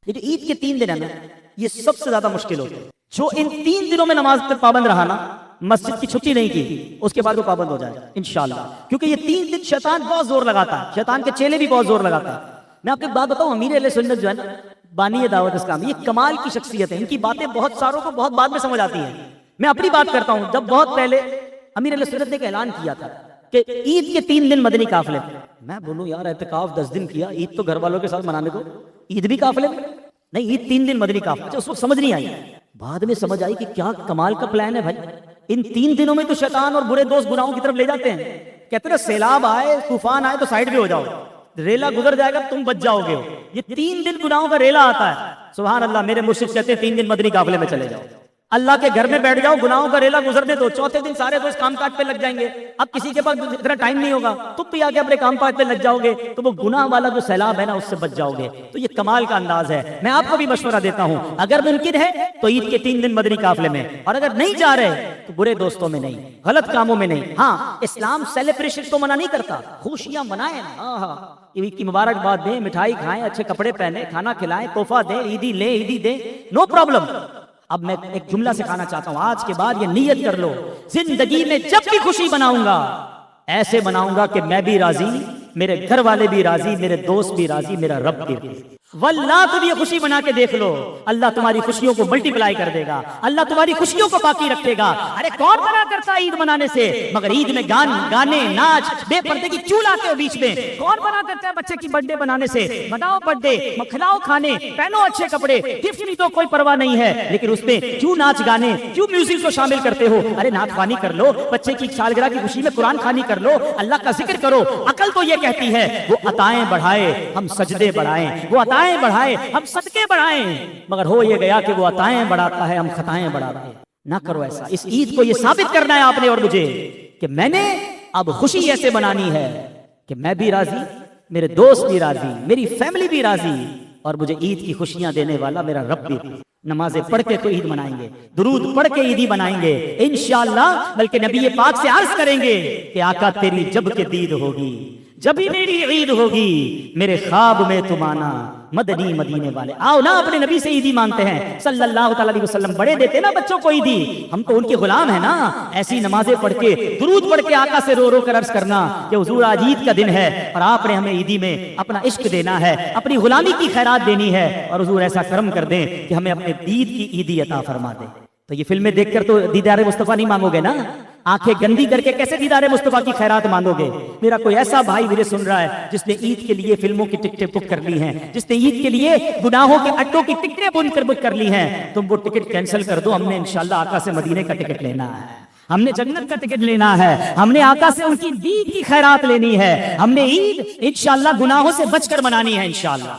یہ جو عید کے 3 دن ہے نا، یہ سب سے زیادہ مشکل ہوتا ہے. جو ان 3 دنوں میں نماز پہ پابند رہا نا، مسجد کی چھٹی نہیں کی، اس کے بعد وہ پابند ہو جائے گا انشاءاللہ. کیونکہ یہ 3 دن شیطان بہت زور لگاتا ہے، شیطان کے چیلے بھی بہت زور لگاتا ہے. میں آپ کو ایک بات بتاؤں، امیر اہل سنت جو ہے نا، بانی دعوت اسلام، یہ کمال کی شخصیت ہے. ان کی باتیں بہت ساروں کو بہت بعد میں سمجھ آتی ہیں. میں اپنی بات کرتا ہوں، جب بہت پہلے امیر اہل سنت نے ایک اعلان کیا تھا کہ عید کے 3 دن مدنی قافلے. میں بولوں یار اعتکاف 10 دن کیا، عید تو گھر والوں کے ساتھ منانے کو، عید بھی قافلے میں نہیں، عید 3 دن مدنی قافلے. اچھا اس وقت سمجھ نہیں آئی، بعد میں سمجھ آئی کہ کیا کمال کا پلان ہے بھائی. ان 3 دنوں میں تو شیطان اور برے دوست گناہوں کی طرف لے جاتے ہیں. کہتے ہیں سیلاب آئے، طوفان آئے تو سائیڈ بھی ہو جاؤ، ریلا گزر جائے گا تم بچ جاؤ گے. یہ 3 دن گناہوں کا ریلا آتا ہے. سبحان اللہ، میرے مرشد کہتے ہیں 3 دن مدنی قافلے میں چلے جاؤ، اللہ کے گھر میں بیٹھ جاؤ، گناہوں کا ریلا گزرنے دو. چوتھے دن سارے دوست کام کاج پہ لگ جائیں گے. اب کسی کے پاس اتنا ٹائم نہیں ہوگا، تم بھی آگے اپنے کام کاج پہ لگ جاؤ گے، تو وہ گناہ والا جو سیلاب ہے نا، اس سے بچ جاؤ گے. تو یہ کمال کا انداز ہے. میں آپ کو بھی مشورہ دیتا ہوں، اگر ممکن ہے تو عید کے 3 دن مدنی قافلے میں، اور اگر نہیں جا رہے تو برے دوستوں میں نہیں، غلط کاموں میں نہیں. ہاں اسلام سیلیبریشن تو منع نہیں کرتا، خوشیاں منائیں. ہاں عید کی مبارکباد دیں، مٹھائی کھائیں، اچھے کپڑے پہنیں، کھانا کھلائیں، تحفہ دیں، عیدی لیں، عیدی دیں، نو پرابلم. اب میں ایک جملہ سکھانا چاہتا ہوں، آج کے بعد یہ نیت کر لو، زندگی میں جب بھی خوشی مناؤں گا ایسے مناؤں گا کہ میں بھی راضی، میرے گھر والے بھی راضی، میرے دوست بھی راضی، میرا رب بھی راضی. واللہ تم یہ خوشی بنا کے دیکھ لو، اللہ تمہاری خوشیوں کو ملٹی پلائی کر دے گا، اللہ تمہاری خوشیوں کو باقی رکھے گا. ارے کون منع کرتا عید منانے سے؟ مگر عید میں گانے ناچ بے پردے کی کیوں لاتے ہو بیچ میں؟ کون منع کرتا ہے بچے کی برتھ ڈے بنانے سے؟ بناؤ برتھ ڈے، کھلاؤ کھانے، پہنو اچھے کپڑے، گفٹ بھی تو کوئی پرواہ نہیں ہے، لیکن اس میں کیوں ناچ گانے، کیوں میوزک کو شامل کرتے ہو؟ ارے نعت خوانی کر لو، بچے کی سالگرہ کی خوشی میں قرآن خوانی کر لو، اللہ کا ذکر کرو. عقل تو یہ کہتی ہے وہ عطائیں بڑھائے ہم سجدے بڑھائیں، وہ عطائیں بڑھائے ہم صدقے بڑھائیں، مگر ہو یہ گیا کہ وہ عطائیں بڑھاتا ہے ہم خطائیں بڑھاتے ہیں. نہ کرو ایسا. اس عید کو یہ ثابت کرنا ہے آپ نے اور مجھے کہ میں نے اب خوشی ایسے منانی ہے کہ میں بھی راضی، میرے دوست بھی راضی، میری فیملی بھی راضی، اور مجھے عید کی خوشیاں دینے والا میرا رب بھی. نمازیں پڑھ کے تو عید منائیں گے، درود پڑھ کے عیدی منائیں گے انشاءاللہ. بلکہ نبی پاک سے عرض کریں گے کہ آقا تیری جب کے دید ہوگی، جب ہی میری عید ہوگی، میرے خواب میں تم آنا مدنی مدینے والے. آؤ نا اپنے نبی سے عیدی مانتے ہیں صلی اللہ تعالی علیہ وسلم. بڑے دیتے نا بچوں کو عیدی، ہم تو ان کے غلام ہیں نا. ایسی نمازیں پڑھ کے درود پڑھ کے آقا سے رو رو کر عرض کرنا کہ حضور آج عید کا دن ہے اور آپ نے ہمیں عیدی میں اپنا عشق دینا ہے، اپنی غلامی کی خیرات دینی ہے، اور حضور ایسا کرم کر دیں کہ ہمیں اپنے دید کی عیدی عطا فرما دیں. تو یہ فلمیں دیکھ کر تو دیدار مصطفیٰ نہیں مانگو گے نا، آنکھیں گندی کر کے کیسے دیدار مصطفیٰ کی خیرات مانگو گے؟ میرا کوئی ایسا بھائی مجھے سن رہا ہے جس نے عید کے لیے فلموں کی ٹکٹیں بک کر لی ہیں، جس نے عید کے لیے گناہوں کے اڈوں کی ٹکٹیں بک کر لی ہیں، تم وہ ٹکٹ کینسل کر دو. ہم نے انشاءاللہ آقا سے مدینے کا ٹکٹ لینا ہے، ہم نے جنت کا ٹکٹ لینا ہے، ہم نے آقا سے ان کی دید کی خیرات لینی ہے، ہم نے عید انشاءاللہ گناہوں سے بچ کر منانی ہے انشاءاللہ.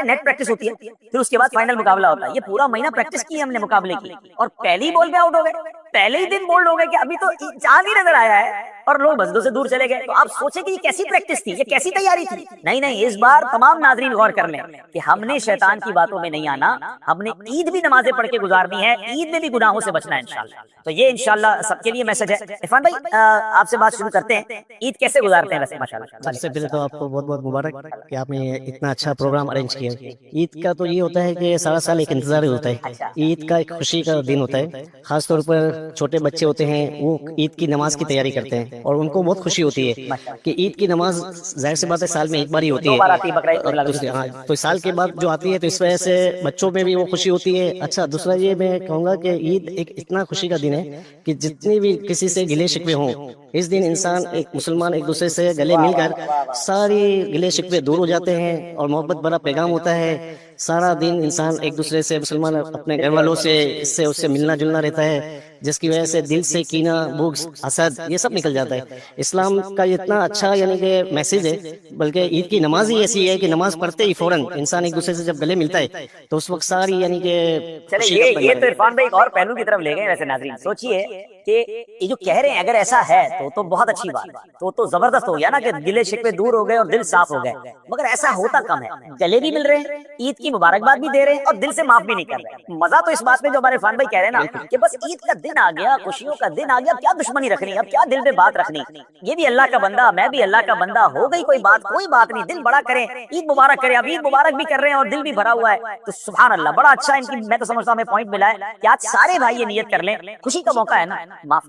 نیٹ پریکٹس ہوتی ہے، پھر اس کے بعد فائنل مقابلہ ہوتا ہے. یہ پورا مہینہ پریکٹس کی ہم نے مقابلے کی، اور پہلے ہی بول پہ آؤٹ ہو گئے، پہلے ہی دن بولڈ ہو گئے کہ ابھی تو چاند ہی نظر آیا ہے اور لوگ مسجدوں سے دور چلے گئے. تو آپ سوچیں کہ یہ کیسی پریکٹس تھی، یہ کیسی تیاری تھی؟ نہیں، اس بار تمام ناظرین غور کر لیں کہ ہم نے شیطان کی باتوں میں نہیں آنا، ہم نے عید بھی نمازیں پڑھ کے گزارنی ہے، عید میں بھی گناہوں سے بچنا ہے انشاءاللہ. تو یہ انشاءاللہ سب کے لیے میسج ہے. عرفان بھائی آپ سے بات شروع کرتے ہیں، عید کیسے گزارتے ہیں ویسے ماشاءاللہ؟ سب سے پہلے تو آپ کو بہت بہت مبارک کہ آپ نے اتنا اچھا پروگرام ارینج کیا. عید کا تو یہ ہوتا ہے کہ سارا سال ایک انتظار ہوتا ہے، عید کا ایک خوشی کا دن ہوتا ہے. خاص طور پر چھوٹے بچے ہوتے ہیں وہ عید کی نماز کی تیاری کرتے ہیں، اور ان کو بہت خوشی ہوتی ہے کہ عید کی نماز ظاہر سی بات ہے سال میں ایک بار ہی ہوتی ہے، تو سال کے بعد جو آتی ہے تو اس وجہ سے بچوں میں بھی وہ خوشی ہوتی ہے. اچھا دوسرا یہ میں کہوں گا کہ عید ایک اتنا خوشی کا دن ہے کہ جتنے بھی کسی سے گلے شکوے ہوں، اس دن انسان ایک مسلمان ایک دوسرے سے گلے مل کر ساری گلے شکوے دور ہو جاتے ہیں، اور محبت بڑا پیغام ہوتا ہے. سارا دن انسان ایک دوسرے سے مسلمان اپنے گھر والوں سے اس سے ملنا جلنا رہتا ہے، جس کی وجہ سے دل سے کینہ، بغض، حسد یہ سب نکل جاتا ہے. اسلام کا اتنا اچھا یعنی کہ میسج ہے. بلکہ عید کی نماز ہی ایسی ہے کہ نماز پڑھتے ہی فوراً انسان ایک دوسرے سے جب گلے ملتا ہے تو اس وقت ساری یعنی کہ یہ تو عرفان بھائی ایک اور پہلو کی طرف لے گئے. ویسے ناظرین سوچئے کہ یہ جو کہہ رہے ہیں اگر ایسا ہے تو بہت اچھی بات ہے، تو زبردست ہو گیا نا کہ گلے شکوے دور ہو گئے اور دل صاف ہو گئے، مگر ایسا ہوتا کم ہے، گلے بھی مل رہے ہیں، عید کی مبارکباد بھی دے رہے ہیں اور دل سے معاف بھی نہیں کر رہے۔ مزہ تو اس بات میں جو ہمارے عرفان بھائی کہہ رہے ہیں نا کہ بس عید کا دن آ گیا، خوشیوں کا دن آ گیا، کیا دشمنی رکھنی، اب کیا دل میں بات رکھنی، یہ بھی اللہ کا بندہ میں بھی اللہ کا بندہ، ہو گئی کوئی بات نہیں، دل بڑا کریں، عید مبارک کریں، اب عید مبارک بھی کر رہے ہیں اور دل بھی بھرا ہوا ہے، تو سبحان اللہ بڑا اچھا ان کی میں تو سمجھتا ہوں ہمیں پوائنٹ ملا ہے کہ آج سارے بھائی یہ نیت کر لیں، خوشی کا موقع ہے نا، معاف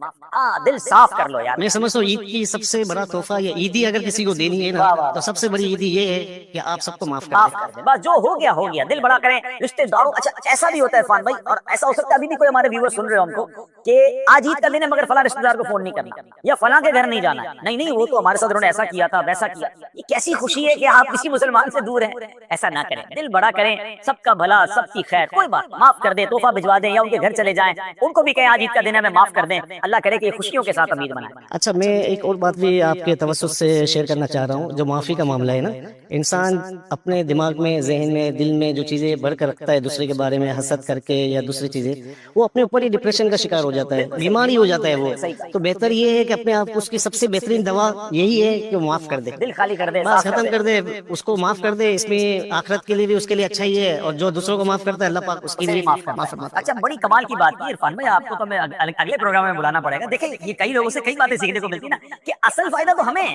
دل صاف کر لو یار۔ میں سمجھتا ہوں عید کی سب سے بڑا تحفہ یا عیدی اگر کسی کو دینی ہے نا تو سب سے بڑی عیدی یہ ہے کہ آپ سب کو معاف کر دیں۔ بس جو ہو گیا، دل بڑا کریں، رشتے داروں، اچھا ایسا بھی ہوتا ہے عرفان بھائی، اور ایسا ہو سکتا ہے ابھی بھی کوئی ہمارے ویور سن رہے ہو ہم کو کہ آج عید کا دن ہے مگر فلاں رشتے دار کو فون نہیں کرنا یا فلاں کے گھر نہیں جانا ہے، نہیں وہ تو ہمارے ساتھ انہوں نے ایسا کیا تھا ویسا کیا، یہ کیسی خوشی ہے کہ آپ کسی مسلمان سے دور ہیں، ایسا نہ کریں، دل بڑا کریں، سب کا بھلا سب کی خیر، کوئی بات معاف کر دیں، تحفہ بھجوا دیں یا ان کے گھر چلے جائیں، ان کو بھی کہیں آج عید کا دن ہے میں معاف کر دیں، اللہ کرے کہ یہ خوشیوں کے ساتھ امید بنائیں۔ اچھا میں ایک اور بات بھی آپ کے توسط سے شیئر کرنا چاہ رہا ہوں، جو معافی کا معاملہ ہے نا، انسان اپنے دماغ میں، ذہن میں، دل میں جو چیزیں بڑھ کر رکھتا ہے دوسرے کے بارے میں، حسد کر کے یا دوسری چیزیں، وہ اپنے اوپر ہی ڈپریشن کا شکار ہو جاتا ہے، بیماری ہو جاتا ہے وہ، تو بہتر یہ ہے کہ اپنے آپ اس کی سب سے بہترین دوا یہی ہے کہ معاف کر دے، دل خالی کر دے، بس ختم کر دے، اس کو معاف کر دے، اس میں آخرت کے لیے بھی اس کے لیے اچھا ہی ہے، اور جو دوسروں کو معاف کرتا ہے اللہ پاک اس کے لیے معاف فرماتا ہے۔ اچھا بڑی کمال کی بات کی عرفان بھائی، آپ کو تو میں اگلے پروگرام میں بلانا پڑے گا، دیکھیں یہ کئی لوگوں سے کئی باتیں سیکھنے کو ملتی نا کہ اصل فائدہ تو ہمیں،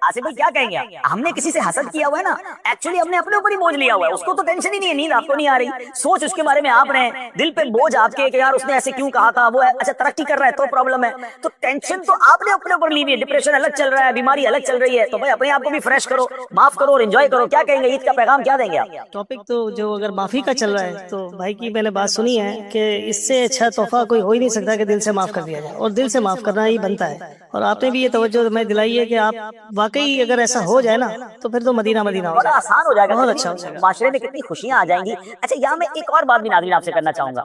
آصف بھائی کیا کہیں گے، ہم نے کسی سے حسد کیا ہوا ہے نا، ایکچولی ہم نے اپنے اوپر ہی بوجھ لیا ہوا ہے، اس کو تو ٹینشن ہی نہیں ہے، نیند آپ کو نہیں آ رہی، سوچ اس کے بارے میں آپ رہے ہیں، دل پہ بوجھ آپ کے کہ یار اس نے ایسے کیوں کہا تھا، وہ اچھا ترقی کر رہا ہے تو پرابلم ہے، تو ٹینشن تو آپ نے اپنے اوپر لی ہوئی ہے، ڈپریشن الگ چل رہا ہے، بیماری الگ چل رہی ہے، تو بھائی اپنے آپ کو بھی فریش کرو، معاف کرو اور انجوائے کرو، کیا کہیں گے، عید کا پیغام کیا دیں گے آپ؟ ٹاپک تو جو اگر معافی کا چل رہا ہے تو بھائی کی میں نے بات سنی ہے کہ اس سے اچھا تحفہ کوئی ہو ہی نہیں سکتا کہ دل سے معاف کر دیا جائے، اور دل سے معاف کرنا ہی بنتا ہے، اور آپ نے بھی یہ توجہ میں دلائی ہے کہ آپ واقعی اگر ایسا ہو جائے نا تو پھر تو مدینہ مدینہ ہو بڑا جائے، آسان ہو جائے گا، بہت اچھا ہو جائے گا۔ معاشرے میں کتنی خوشیاں آ جائیں گی۔ اچھا یہاں میں ایک اور بات بھی ناظرین آپ سے کرنا چاہوں گا،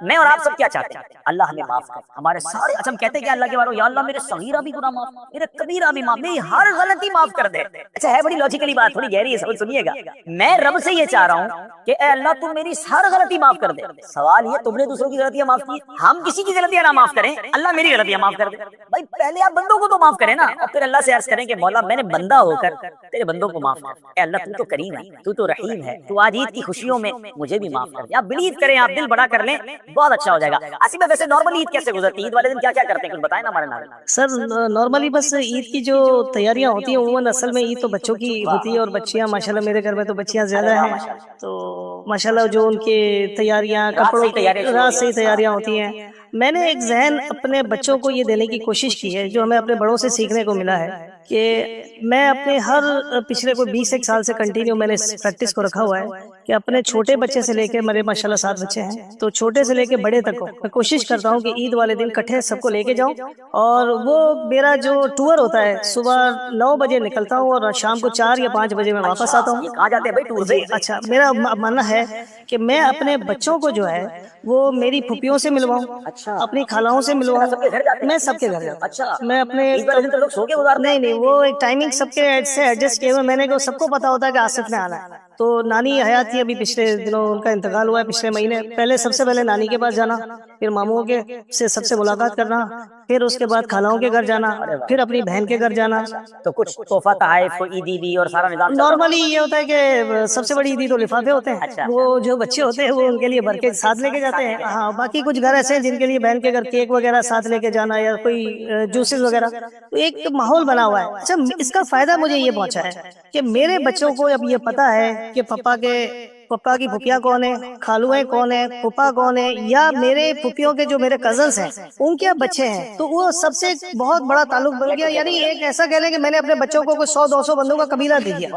میں اور آپ سب کیا چاہتے ہیں، اللہ ہمیں معاف کر، ہمارے سارے، اچھا ہم کہتے ہیں کہ اللہ کے بارے یا اللہ میرے صغیرہ بھی گناہ معاف، میرے کبیرہ بھی معاف، میری ہر غلطی معاف کر دے۔ اچھا ہے بڑی لاجیکلی بات، تھوڑی گہری ہے، سنیے گا، میں رب سے یہ چاہ رہا ہوں کہ اے اللہ تم میری ہر غلطی معاف کر دے، سوال یہ تم نے دوسروں کی غلطیاں معاف کی، ہم کسی کی غلطیاں نہ معاف کریں، اللہ میری غلطیاں معاف کر دے، بھائی پہلے آپ بندوں کو تو معاف کریں نا، اور پھر اللہ سے عرض کریں کہ مولا میں نے بندہ ہو کر تیرے بندوں کو معاف کر، اے اللہ تو تو کریم ہے، تو تو رحیم ہے، تو آج عید کی خوشیوں میں مجھے بھی معاف کر دے، آپ بلیو کریں، آپ دل بڑا کر لیں، بہت اچھا ہو جائے گا۔ آصف بھائی ویسے نارمل عید کیسے گزرتی ہے، عید والے دن کیا کیا کرتے ہیں، کچھ بتائیں نا ہمارے ناظرین۔ سر نارملی بس عید کی جو تیاریاں ہوتی ہیں عموماً اصل میں عید تو بچوں کی ہوتی ہے، اور بچیاں ماشاءاللہ میرے گھر میں تو بچیاں زیادہ ہیں، تو ماشاءاللہ جو ان کی تیاریاں، کپڑوں کی رات سے ہی تیاریاں ہوتی ہیں۔ میں نے ایک ذہن اپنے بچوں کو یہ دینے کی کوشش کی ہے جو ہمیں اپنے بڑوں سے سیکھنے کو ملا ہے، کہ میں اپنے ہر پچھلے کوئی 20 سال سے کنٹینیو میں نے اس پریکٹس کو رکھا ہوا ہے کہ اپنے چھوٹے بچے سے لے کے، میرے ماشاءاللہ 7 بچے ہیں، تو چھوٹے سے لے کے بڑے تک کو میں کوشش کرتا ہوں کہ عید والے دن کٹھے سب کو لے کے جاؤں، اور وہ میرا جو ٹور ہوتا ہے صبح 9 بجے نکلتا ہوں اور شام کو 4 یا 5 بجے میں واپس آتا ہوں۔ کہاں جاتے ہیں بھائی ٹور جی پہ؟ اچھا، میرا ماننا ہے کہ میں اپنے بچوں کو جو ہے وہ میری پھوپھیوں سے ملواؤں، اپنی خالاؤں سے ملواؤں، سب کے گھر جاتے ہیں؟ میں سب کے گھر جاتا اچھا، ہوں، میں اپنے عید والے دن تو لوگ سو کے گزارتے ہیں؟ نہیں وہ ایک ٹائمنگ سب کے سے ایڈجسٹ کیے ہوئے، میں نے کہ سب کو پتا ہوتا ہے کہ آصف نے آنا ہے، تو نانی حیات تھی، ابھی پچھلے دنوں ان کا انتقال ہوا ہے، پچھلے مہینے، پہلے سب سے پہلے نانی کے پاس جانا، پھر ماموں کے سے سب سے ملاقات کرنا، پھر اس کے بعد خالاؤں کے گھر جانا، پھر اپنی بہن کے گھر جانا۔ تو کچھ تحفہ تحائف عیدی بھی اور سارا نظام چل رہا ہے؟ نارملی یہ ہوتا ہے کہ سب سے بڑی عیدی تو لفافے ہوتے ہیں، وہ جو بچے ہوتے ہیں وہ ان کے لیے بھر کے ساتھ لے کے جاتے ہیں، ہاں باقی کچھ گھر ایسے ہیں جن کے لیے بہن کے گھر کیک وغیرہ ساتھ لے کے جانا یا کوئی جوسز وغیرہ، تو ایک ماحول بنا ہوا ہے۔ اچھا اس کا فائدہ مجھے یہ پہنچا ہے کہ میرے بچوں کو اب یہ پتا ہے کہ پپا کی پھوپھیاں کون ہیں، خالویں کون ہیں، پھوپھا کون ہے، یا میرے پھوپھیوں کے جو میرے کزنس ہیں ان کے بچے ہیں، تو وہ سب سے بہت بڑا تعلق بن گیا، یعنی ایک ایسا کہہ لیں کہ میں نے اپنے بچوں کو کوئی 100-200 بندوں کا قبیلہ دے دیا،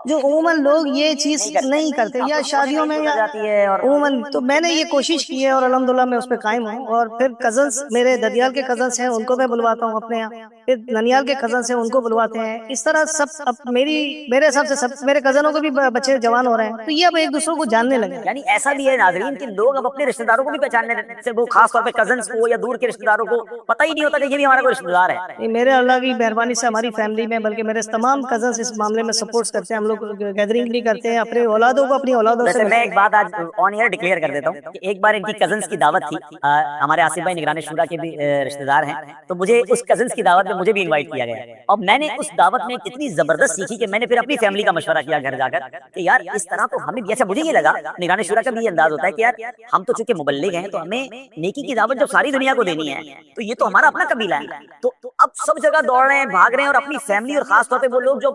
جو عموماً لوگ یہ چیز نہیں کرتے، یا شادیوں میں یا عموماً، تو میں نے یہ کوشش کی ہے اور الحمدللہ میں اس پہ قائم ہوں، اور پھر کزنس میرے ددیال کے کزنس ہیں ان کو میں بلواتا ہوں اپنے یہاں، پھر ننیال کے کزن سے ان کو بلواتے ہیں. اس طرح سب اب میرے حساب سے سب میرے کزنوں کے بھی بچے جوان ہو رہے ہیں, تو یہ اب ایک دوسرے کو جاننے لگے. یعنی ایسا بھی ہے ناظرین کہ لوگ اب اپنے رشتہ داروں کو بھی پہچاننے سے وہ خاص طور پہ کزنس کو یا دور کے رشتہ داروں کو پتہ ہی نہیں ہوتا کہ یہ بھی ہمارا کوئی رشتہ دار ہے. نہیں, میرے اللہ کی مہربانی سے ہماری فیملی میں بلکہ میرے تمام کزنس اس معاملے میں سپورٹس کرتے ہیں. ہم لوگ گیدرنگ بھی کرتے ہیں, اپنے اولادوں کو اپنی اولادوں سے. ویسے میں ایک بات آج آن ایئر ڈکلیئر کر دیتا ہوں کہ ایک بار ان کی کزنس کی دعوت تھی, ہمارے آصف بھائی نگران شورا کے بھی رشتہ دار ہیں, تو مجھے اس کزنس کی دعوت میں مجھے بھی انوائٹ کیا گیا. اور میں نے اس دعوت میں اتنی زبردست سیکھی کہ میں نے پھر اپنی فیملی کا مشورہ کیا گھر جا کر کہ یار اس طرح تو ہمیں بھی, اچھا مجھے یہ لگا نگران شورا کا بھی یہ انداز ہوتا ہے کہ یار ہم تو چونکہ مبلغ ہیں تو ہمیں نیکی کی دعوت جب ساری دنیا کو دینی ہے تو یہ تو ہمارا اپنا قبیلہ ہے. تو اب سب جگہ دوڑ رہے ہیں, بھاگ رہے ہیں, اور اپنی فیملی اور خاص طور پہ وہ لوگ جو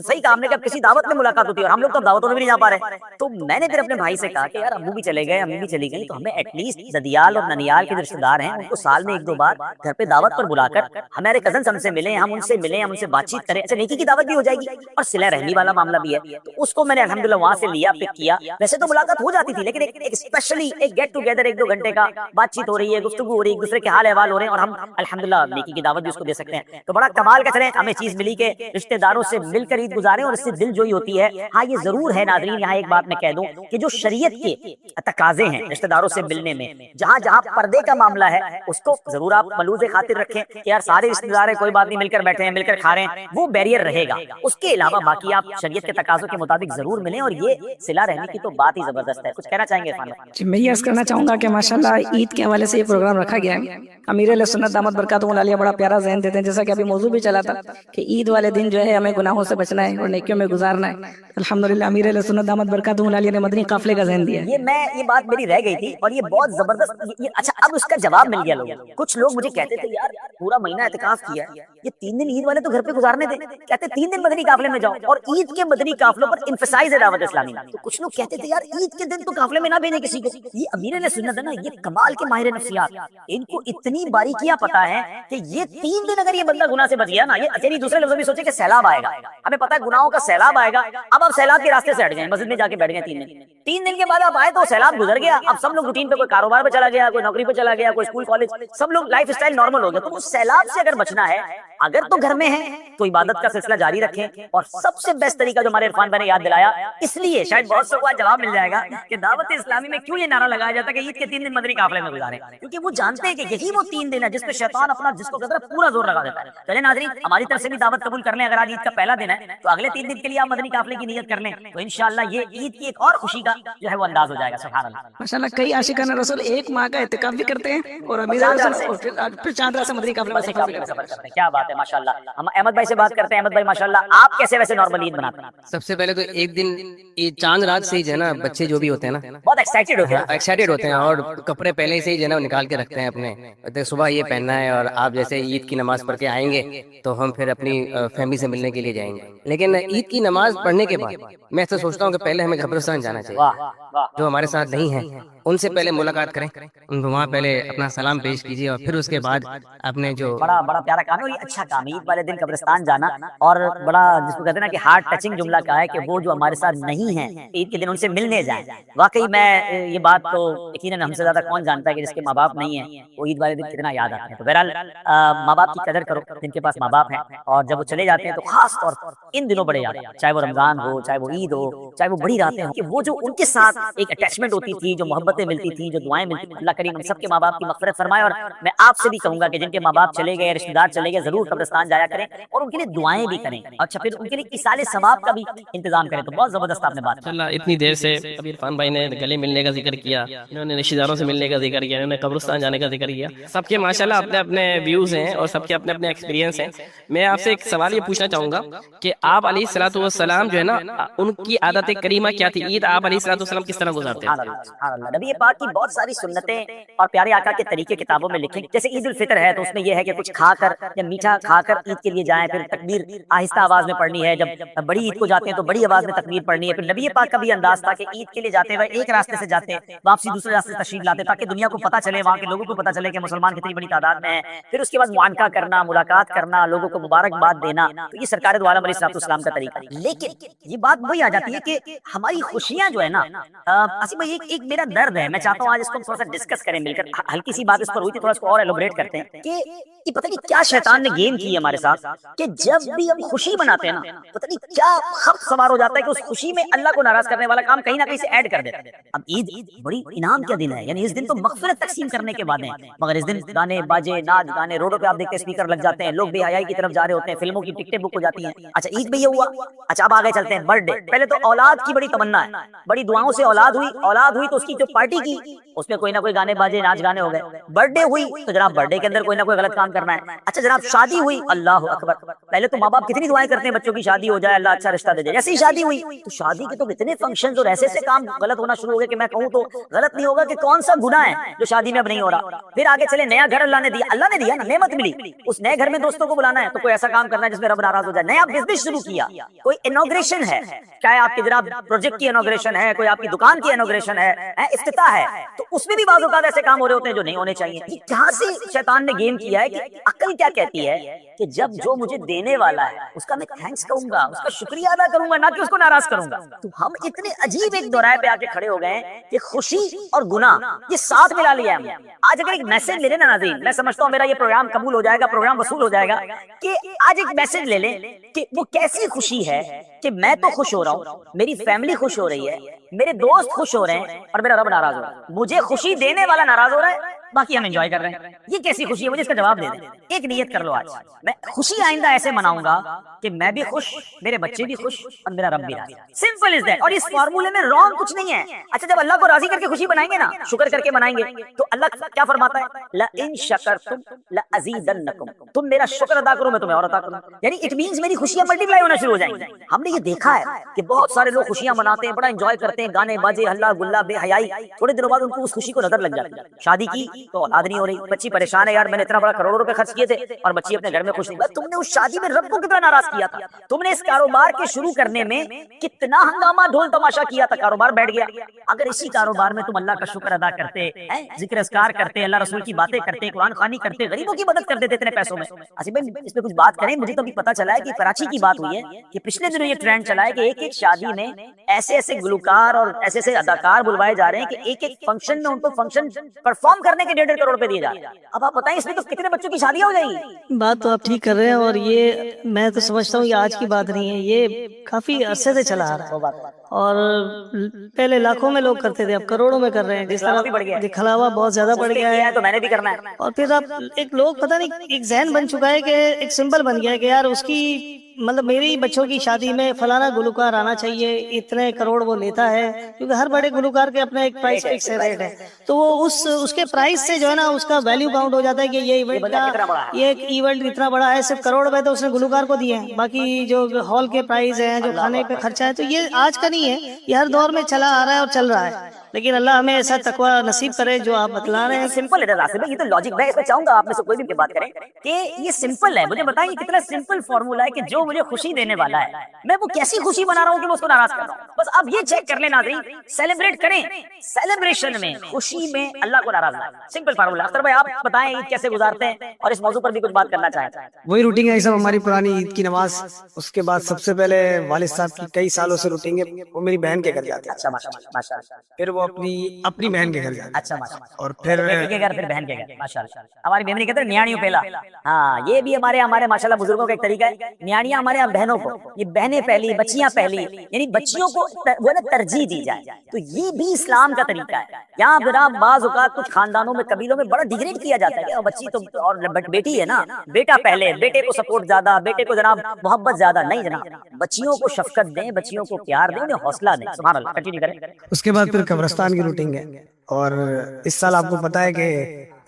صحیح کام نے کہ کسی دعوت میں ملاقات ہوتی ہے اور ہم لوگ تو دعوتوں میں بھی نہیں جا پا رہے. تو میں نے پھر اپنے بھائی سے کہا کہ یار ابو بھی چلے گئے, امی بھی چلی گئی, تو ہمیں ایٹ لیسٹ ددیال اور ننیال کے رشتہ دار ہیں ان کو سال میں 1-2 بار گھر پہ دعوت پر بلا کر ہمارے کزنس ہم سے ملیں, ہم ان سے ملیں, ہم ان سے بات چیت کریں. اچھا نیکی کی دعوت بھی ہو جائے گی اور صلہ رحمی والا معاملہ بھی ہے. تو اس کو میں نے الحمدللہ وہاں سے لیا, پک کیا. ویسے تو ملاقات ہو جاتی تھی لیکن ایک اسپیشلی ایک گیٹ ٹوگیدر 1-2 گھنٹے کا بات چیت ہو رہی ہے, گفتگو ہو رہی ہے, ایک دوسرے کے حال احوال ہو رہے ہیں, اور ہم الحمدللہ نیکی کی دعوت بھی اس کو دے سکتے ہیں. تو بڑا کمال کا چلیں ہمیں چیز ملی کہ رشتہ داروں سے مل کر عید گزاریں اور اس سے دل جوئی ہوتی ہے. ہاں یہ ضرور ہے ناظرین, یہاں ایک بات میں کہہ دوں کہ جو شریعت کے تقاضے ہیں رشتہ داروں سے ملنے میں, جہاں جہاں پردے کا معاملہ ہے اس کو ضرور آپ ملوز خاطر رکھیں کہ یار سارے رشتہ دار ہیں, کوئی بات نہیں, مل کر بیٹھے ہیں, مل کر کھا رہے ہیں, وہ بیریئر رہے گا. اس کے علاوہ باقی آپ شریعت کے تقاضوں کے مطابق ضرور ملیں, اور یہ صلہ رحمی کی تو بات ہی زبردست ہے. کچھ کہنا چاہیں گے عرفان بھائی؟ جی میں یہ عرض کرنا چاہوں گا کہ ماشاءاللہ عید کے حوالے سے یہ پروگرام رکھا گیا ہے. امیر علیہ سنت دامت برکاتہ العالیہ بڑا پیارا ذہن دیتے ہیں, جیسا کہ ابھی موضوع بھی چلا تھا کہ عید والے دن جو ہے ہمیں گناہوں سے بچنا ہے اور نیکیوں میں گزارنا ہے. الحمدللہ امیر علیہ سنت دامت برکاتہ العالیہ نے مدنی قافلے کا ذہن دیا. یہ بات میری رہ گئی تھی اور یہ بہت زبردست. اچھا اب اس کا جواب مل گیا لوگوں. کچھ لوگ مجھے کہتے تھے یار پورا مہینہ اعتکاف کیا, یہ 3 دن عید والے تو گھر پہ گزارنے تھے, کہتے 3 دن مدنی قافلے میں جاؤ, اور عید کے مدنی قافلوں پر انفسائز ہے دعوت اسلامی. تو کچھ لوگ کہتے تھے یار عید کے دن تو قافلے میں نہ بھیجیں کسی کو. یہ امیر علیہ سنت ہے نا, یہ کمال کے ماہر نفسیات, ان کو اتنی باریکیاں پتہ ہے کہ یہ 3 دن اگر یہ بندہ گناہ سے بچ گیا نا, یہ اچھا دوسرے لفظوں میں سوچے کہ سیلاب آئے گا, ہمیں پتہ ہے گناہوں کا سیلاب آئے گا. اب آپ سیلاب کے راستے سے ہٹ جائیں, مسجد میں جا کے بیٹھ گئے 3 دن کے بعد آپ آئے تو سیلاب گزر گیا. اب سب لوگ روٹین پہ, کوئی کاروبار پہ چلا گیا, کوئی نوکری پہ چلا گیا, کوئی اسکول کالج, سب لوگ لائف اسٹائل نارمل ہو گیا. تو اس سیلاب سے اگر بچنا ہے, اگر تو گھر میں ہے تو عبادت کا سلسلہ جاری رکھیں. اور سب سے بیسٹ طریقہ جو ہمارے عرفان بھائی نے یاد دلایا, اس لیے شاید بہت سے کو جواب مل جائے گا کہ دعوت اسلامی میں کیوں یہ نعرہ لگایا جاتا ہے کہ عید کے 3 دن مدنی قافلے میں گزاریں, کیونکہ وہ جانتے ہیں کہ یہی وہ 3 دن ہے جس پہ شیطان اپنا جس کو کہتا ہے پورا زور لگا دیتا ہے. چلیں ناظرین ہماری طرف سے بھی دعوت قبول کر لیں. اگر آج عید کا پہلا دن ہے تو اگلے 3 دن کے لیے آپ مدنی قافلے کی نیت کر لیں, تو انشاءاللہ یہ عید کی ایک اور خوشی کا جو ہے وہ انداز ہو جائے گا. سبحان اللہ. ماشاءاللہ کئی عاشقان رسول 1 ماہ کا اعتکاف بھی کرتے ہیں اور امیر علیہ سنت پھر چاند رات سے مدنی قافلے میں سفر بھی کرتے ہیں. کیا بات ہے ماشاءاللہ. ہم احمد بھائی سے بات کرتے ہیں. احمد بھائی ماشاءاللہ آپ کیسے ویسے نارمل عید مناتے ہیں؟ سب سے پہلے تو ایک دن یہ چاند رات سے ہی جو ہے نا بچے جو بھی ہوتے ہیں نا بہت ایکسائٹیڈ ہوتے ہیں, ایکسائٹیڈ ہوتے ہیں, اور کپڑے پہلے سے ہی جو ہے نا نکال کے رکھتے ہیں اپنے, صبح یہ پہننا ہے, اور آپ جیسے عید کی نماز پڑھ کے آئیں گے تو ہم پھر اپنی فیملی سے ملنے کے لیے جائیں گے. لیکن عید کی نماز پڑھنے کے بعد میں ایسا سوچتا ہوں کہ پہلے ہمیں قبرستان جانا چاہیے. جو ہمارے ساتھ نہیں ہیں ان سے پہلے ملاقات کریں, ان کو وہاں پہلے اپنا سلام پیش کیجیے, اور پھر اس کے بعد اپنے جو بڑا پیارا کام ہے, اور یہ اچھا کام ہے عید والے دن قبرستان جانا. اور بڑا جس کو کہتے ہیں نا کہ ہارٹ ٹچنگ جملہ کہا ہے کہ وہ جو ہمارے ساتھ نہیں ہیں عید کے دن ان سے ملنے جائیں. واقعی میں یہ بات تو یقیناً ہم سے زیادہ کون جانتا ہے کہ جس کے ماں باپ نہیں ہیں وہ عید والے دن کتنا یاد آتے ہیں. تو بہرحال ماں باپ کی قدر کرو جن کے پاس ماں باپ ہیں, اور جب وہ چلے جاتے ہیں تو خاص طور پر ان دنوں بڑے یاد آتے ہیں, چاہے وہ رمضان ہو, چاہے وہ عید ہو, چاہے وہ بڑی راتیں ہوں, کہ وہ جو ان کے ساتھ ایک اٹیچمنٹ ہوتی تھی, جو محبتیں ملتی تھیں, جو دعائیں ملتی تھیں. اللہ کریم ہم سب کے ماں باپ کی مغفرت فرمائے. اور میں آپ سے بھی کہوں گا کہ جن کے ماں باپ چلے گئے, رشتہ دار چلے گئے, ضرور قبرستان جایا کریں اور ان کے لیے دعائیں بھی کریں. اچھا پھر ان کے لیے ایصال ثواب کا بھی انتظام کریں. تو بہت زبردست آپ نے بات اللہ اتنی دیر سے ابھی عرفان بھائی نے گلے ملنے کا ذکر کیا, انہوں نے رشتہ داروں سے ملنے کا ذکر کیا, انہوں نے قبرستان جانے کا ذکر کیا. سب کے ماشاءاللہ اپنے اپنے ویوز ہیں اور سب کے اپنے اپنے ایکسپیرینس ہیں. میں آپ سے ایک سوال یہ پوچھنا چاہوں گا کہ آپ علیہ الصلوۃ والسلام جو ہے نا ان کی عادت کریمہ کیا تھی, عید آپ علیہ الصلوۃ والسلام کس طرح گزارتے ہیں؟ سبحان اللہ. نبی پاک کی بہت ساری سنتیں اور پیارے آقا کے طریقے کتابوں میں لکھیں. جیسے عید الفطر ہے تو اس میں یہ ہے کہ کچھ کھا کر یا میٹھا کھا کر عید کے لیے جائیں, پھر تکبیر آہستہ آواز میں پڑھنی ہے. جب بڑی عید کو جاتے ہیں تو بڑی آواز میں تکبیر پڑھنی ہے. پھر نبی پاک کا بھی انداز تھا کہ عید کے لیے جاتے ہوئے ایک راستے سے جاتے ہیں, واپسی دوسرے راستے سے تشریف لاتے, تاکہ دنیا کو پتہ چلے, وہاں کے لوگوں کو پتہ چلے کہ مسلمان کتنی بڑی تعداد میں ہیں. پھر اس کے بعد معانقہ کرنا, ملاقات کرنا, لوگوں کو مبارکباد دینا. تو یہ سرکار دو عالم علیہ الصلوۃ والسلام کا طریقہ ہے. لیکن یہ بات وہی آ جاتی ہے کہ ہماری خوشیاں جو ہے نا آصف بھائی ایک میرا درد ہے، میں چاہتا ہوں آج اس کو تھوڑا سا ڈسکس کریں مل کر، ہلکی سی بات اس پر ہوئی تھی، تھوڑا اس کو اور ایلوبریٹ کرتے ہیں کہ یہ پتہ نہیں کیا شیطان نے گیم کی ہے ہمارے ساتھ کہ جب بھی ہم خوشی مناتے ہیں نا، پتہ نہیں کیا خط سوار ہو جاتا ہے کہ اس خوشی میں اللہ کو ناراض کرنے والا کام کہیں نہ کہیں سے ایڈ کر دیتا ہے۔ اب عید بڑی انعام کا دن ہے، یعنی اس دن تو مغفرت تقسیم کرنے کے بعد ہے، مگر اس دن گانے باجے ناچ گانے، روڈوں پہ آپ دیکھتے ہیں اسپیکر لگ جاتے ہیں، لوگ بے حیائی کی طرف جا رہے ہوتے ہیں، فلموں کی ٹکٹیں بک ہو جاتی ہیں۔ اچھا عید میں یہ ہوا، اچھا اب آگے چلتے ہیں برتھ ڈے۔ پہلے تو اولاد کی بڑی تمنا ہے، بڑی دعاؤں سے اولاد ہوئی تو اس کی جو پارٹی کی اس میں کوئی نہ کوئی گانے باجے ناچ گانے ہو گئے۔ برتھ ڈے ہوئی تو جناب برتھ ڈے کے اندر کوئی نہ کوئی غلط کام کرنا ہے۔ اچھا جناب شادی ہوئی، اللہ اکبر، پہلے تو ماں باپ کتنی دعائیں کرتے ہیں بچوں کی شادی ہو جائے، اللہ اچھا رشتہ دے جائے، جیسے ہی شادی ہوئی تو شادی کے تو کتنے فنکشنز اور ایسے کام غلط ہونا شروع ہو گئے کہ میں کہوں تو غلط نہیں ہوگا کہ کون سا گناہ ہے جو شادی میں اب نہیں ہو رہا۔ پھر آگے چلے نیا گھر اللہ نے دیا نا، نعمت ملی، اس نئے گھر میں دوستوں کو بلانا ہے تو کوئی ایسا کام کرنا ہے جس میں رب ناراض ہو جائے۔ نیا بزنس شروع کیا، کوئی انوگریشن ہے، چاہے آپ کے جناب پروجیکٹ کی انوگریشن ہے، کوئی آپ کی دکان کی انوگریشن ہے، افتتاح ہے، تو اس میں بھی بعض اوقات ایسے کام ہو رہے ہوتے ہیں جو نہیں ہونے چاہیے۔ یہ کہاں سے شیطان نے گیم کیا ہے کہ عقل کیا کہتی ہے کہ جب جو مجھے دینے والا ہے اس کا میں تھینکس کہوں گا، اس کا شکریہ ادا کروں گا، نہ کہ اس کو ناراض کروں گا۔ تو ہم اتنے عجیب ایک دورائے پہ آ کے کھڑے ہو گئے ہیں کہ خوشی اور گناہ یہ ساتھ ملا لیا ہے ہم نے۔ آج اگر ایک میسج لے لیں نا ناظرین، میں سمجھتا ہوں میرا یہ پروگرام قبول ہو جائے گا، پروگرام وصول ہو جائے گا، کہ آج ایک میسج لے لیں کہ وہ کیسی خوشی ہے کہ میں تو خوش ہو رہا ہوں، میری فیملی خوش ہو رہی ہے، میرے دوست خوش ہو رہے ہیں اور میرا رب ناراض ہو رہا ہے، مجھے خوشی دینے والا ناراض ہو رہا ہے، باقی ہم انجوائے کر رہے ہیں۔ یہ کیسی خوشی ہے؟ مجھے اس کا جواب دے دیں۔ ایک نیت کر لو آج، میں خوشی آئندہ ایسے مناؤں گا کہ میں بھی خوش، میرے بچے بھی خوش اور میرا رب بھی راضی۔ سمپل از دیٹ، اور اس فارمولے میں رانگ کچھ نہیں ہے۔ اچھا جب اللہ کو راضی کر کے خوشی منائیں گے نا، شکر کر کے منائیں گے، تو اللہ کیا فرماتا ہے؟ لَإِن شَكَرْتُمْ لَأَزِيدَنَّكُمْ، تم میرا شکر ادا کرو میں تمہیں اور عطا کروں۔ یعنی اٹ مینز میری خوشیاں ملٹی پلائی ہونا شروع ہو جائیں گی۔ ہم نے یہ دیکھا ہے کہ بہت سارے لوگ خوشیاں مناتے ہیں، بڑا انجوائے کرتے ہیں، گانے باجے ہلا گلا بے حیائی، تھوڑے دنوں بعد ان کو اس خوشی کو نظر لگ جاتی ہے۔ شادی کی تو اولاد نہیں ہو رہی، بچی پریشان ہے، یار میں نے اتنا بڑا کروڑوں روپے خرچ کیے تھے اور بچی اپنے گھر میں خوش نہیں۔ بس تم نے اس شادی میں رب کو کتنا ناراض کیا تھا، تم نے اس کاروبار کے شروع کرنے میں کتنا ہنگامہ ڈھول تماشا کیا تھا، کاروبار بیٹھ گیا۔ اگر اسی کاروبار میں تم اللہ کا شکر ادا کرتے، ذکر اذکار کرتے، اللہ رسول کی باتیں کرتے، قرآن خوانی کرتے، غریبوں کی مدد کر دیتے اتنے پیسوں میں۔ آصف بھائی اس پہ کچھ بات کریں، مجھے تو ابھی پتا چلا ہے کہ کراچی کی بات ہوئی ہے کہ پچھلے دنوں یہ ٹرینڈ چلا ہے کہ ایک ایک شادی میں ایسے ایسے گلوکار اور ایسے ایسے اداکار بلوائے جا رہے ہیں کہ ایک ایک فنکشن میں ان کو فنکشن پرفارم کرنے کے 1.5 کروڑ روپے دیے جا رہے ہیں۔ اب آپ بتائیں اس میں تو کتنے بچوں کی شادیاں ہو جائیں گی؟ بات تو آپ ٹھیک کر رہے ہیں، اور یہ میں تو سمجھتا ہوں یہ آج کی بات نہیں ہے، یہ کافی عرصے سے چلا آ رہا ہے، اور پہلے لاکھوں میں لوگ کرتے تھے، اب کروڑوں میں کر رہے ہیں۔ جس طرح دکھلاوا بہت زیادہ بڑھ گیا ہے تو میں نے بھی کرنا ہے۔ اور پھر اب ایک لوگ پتہ نہیں ایک ذہن بن چکا ہے کہ ایک سمبل بن گیا ہے کہ یار اس کی مطلب میری بچوں کی شادی میں فلانا گلوکار آنا چاہیے، اتنے کروڑ وہ لیتا ہے، کیونکہ ہر بڑے گلوکار کے اپنا ایک پرائس فکس ریٹ ہے، تو وہ اس کے پرائس سے جو ہے نا اس کا ویلیو کاؤنٹ ہو جاتا ہے کہ یہ ایونٹ کا یہ ایونٹ اتنا بڑا ہے، صرف کروڑ روپے تو اس نے گلوکار کو دیے ہیں، باقی جو ہال کے پرائز ہیں، جو کھانے پہ خرچہ ہے، تو یہ آج کا نہیں ہے، یہ ہر دور میں چلا آ رہا ہے اور چل رہا ہے۔ لیکن اللہ ہمیں ایسا تقوی نصیب کرے جو آپ بتلا رہے ہیں۔ سمپل ہے آصف بھائی، یہ تو لاجک، میں اس میں چاہوں گا آپ میں سے کوئی بھی بات کرے کہ یہ سمپل ہے، مجھے بتائیں کتنا سمپل فارمولا ہے کہ جو مجھے خوشی دینے والا ہے میں وہ کیسی خوشی منا رہا ہوں کہ میں اس کو ناراض کر رہا ہوں۔ بس اب یہ چیک کر لیں ناظرین، سیلیبریٹ کریں، سیلیبریشن میں خوشی میں اللہ کو ناراض نہ کریں، سمپل فارمولا۔ اختر بھائی آپ بتائیں عید کیسے گزارتے ہیں اور اس موضوع پر بھی کچھ بات کرنا چاہتے ہیں؟ وہی روٹین ہے سب ہماری پرانی عید کی نماز، اس کے بعد سب سے پہلے والد صاحب کی کئی سالوں سے روٹین ہے، وہ میری بہن کے گھر جاتے ہیں، اچھا ماشاء اللہ، پھر وہ اپنی بہن کے گھر جاتے ہیں، اچھا ماشاء اللہ، اور پھر بیٹی کے گھر پھر بہن کے گھر، ماشاء اللہ۔ ہماری میمنی کہتے ہیں نیاڑیوں پہلا، ہاں یہ بھی ہمارے ماشاءاللہ بزرگوں کا ایک طریقہ ہے، نیاڑیاں ہمارے یہاں بہنوں کو، یہ بہنیں پہلی بچیاں پہلی، یعنی بچیوں کو وہ نا ترجیح دی جائے، تو یہ بھی اسلام کا طریقہ ہے۔ یہاں جناب بعض اوقات کچھ خاندانوں میں قبیلوں میں بڑا ڈیگریڈ کیا جاتا ہے کہ بچی تو اور بیٹی ہے نا، بیٹا پہلے، بیٹے کو سپورٹ زیادہ، بیٹے کو جناب محبت زیادہ، نہیں جناب، بچیوں کو شفقت دیں، بچیوں کو پیار دیں، انہیں حوصلہ دیں۔ سبحان اللہ، کنٹینیو کریں۔ اس کے بعد پھر قبرستان کی روٹین ہے، اور اس سال آپ کو پتا ہے کہ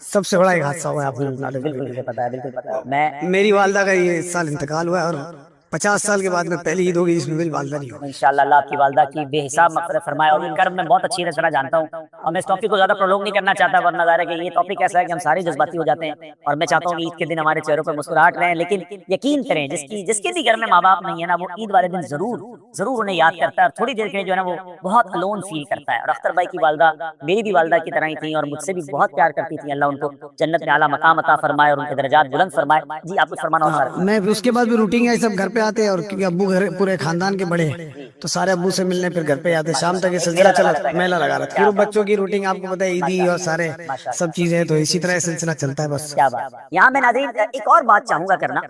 سب سے بڑا ایک حادثہ ہوا ہے، آپ کو بالکل پتا ہے، بالکل پتا ہے۔ میں میری والدہ کا یہ اس سال انتقال ہوا ہے، اور 50 سال کے بعد میں پہلی عید ہوگی جس میں میری والدہ نہیں ہوگی۔ انشاءاللہ اللہ آپ کی والدہ کی بے حساب مغفرت فرمائے، اور ان کرم میں بہت اچھی طرح جانتا ہوں، اور میں اس ٹاپک کو زیادہ پرولونگ نہیں کرنا چاہتا، ورنہ ظاہر ہے کہ یہ ٹاپک ایسا ہے کہ ہم سارے جذباتی ہو جاتے ہیں، اور میں چاہتا ہوں کہ عید کے دن ہمارے چہروں پر مسکراہٹ رہے، لیکن یقین کریں جس کے بھی گھر میں ماں باپ نہیں ہے نا، وہ عید والے دن ضرور انہیں یاد کرتا ہے، اور تھوڑی دیر کے لیے جو ہے نا وہ بہت الون فیل کرتا ہے۔ اور اختر بھائی کی والدہ میری بھی والدہ کی طرح ہی تھیں، اور مجھ سے بھی بہت پیار کرتی تھیں، اللہ ان کو جنت میں اعلیٰ مقام عطا فرمائے اور ان کے درجات بلند فرمائے۔ جی آپ کچھ فرمانا ہوتا ہے؟ میں اس کے بعد بھی روٹین ہے، سب گھر پہ آتے ہیں، اور کیونکہ ابو گھر پورے خاندان کے بڑے ہیں تو سارے ابو سے ملنے پھر گھر پہ آتے ہیں، شام تک یہ سلسلہ چلا، میلہ لگا رہا ہے۔ پھر بچوں کی روٹین آپ کو پتہ ہے، عیدی اور سارے سب چیزیں، تو اسی طرح یہ سلسلہ چلتا ہے بس۔ کیا بات ہے۔ یہاں میں ناظرین ایک اور بات چاہوں گا کرنا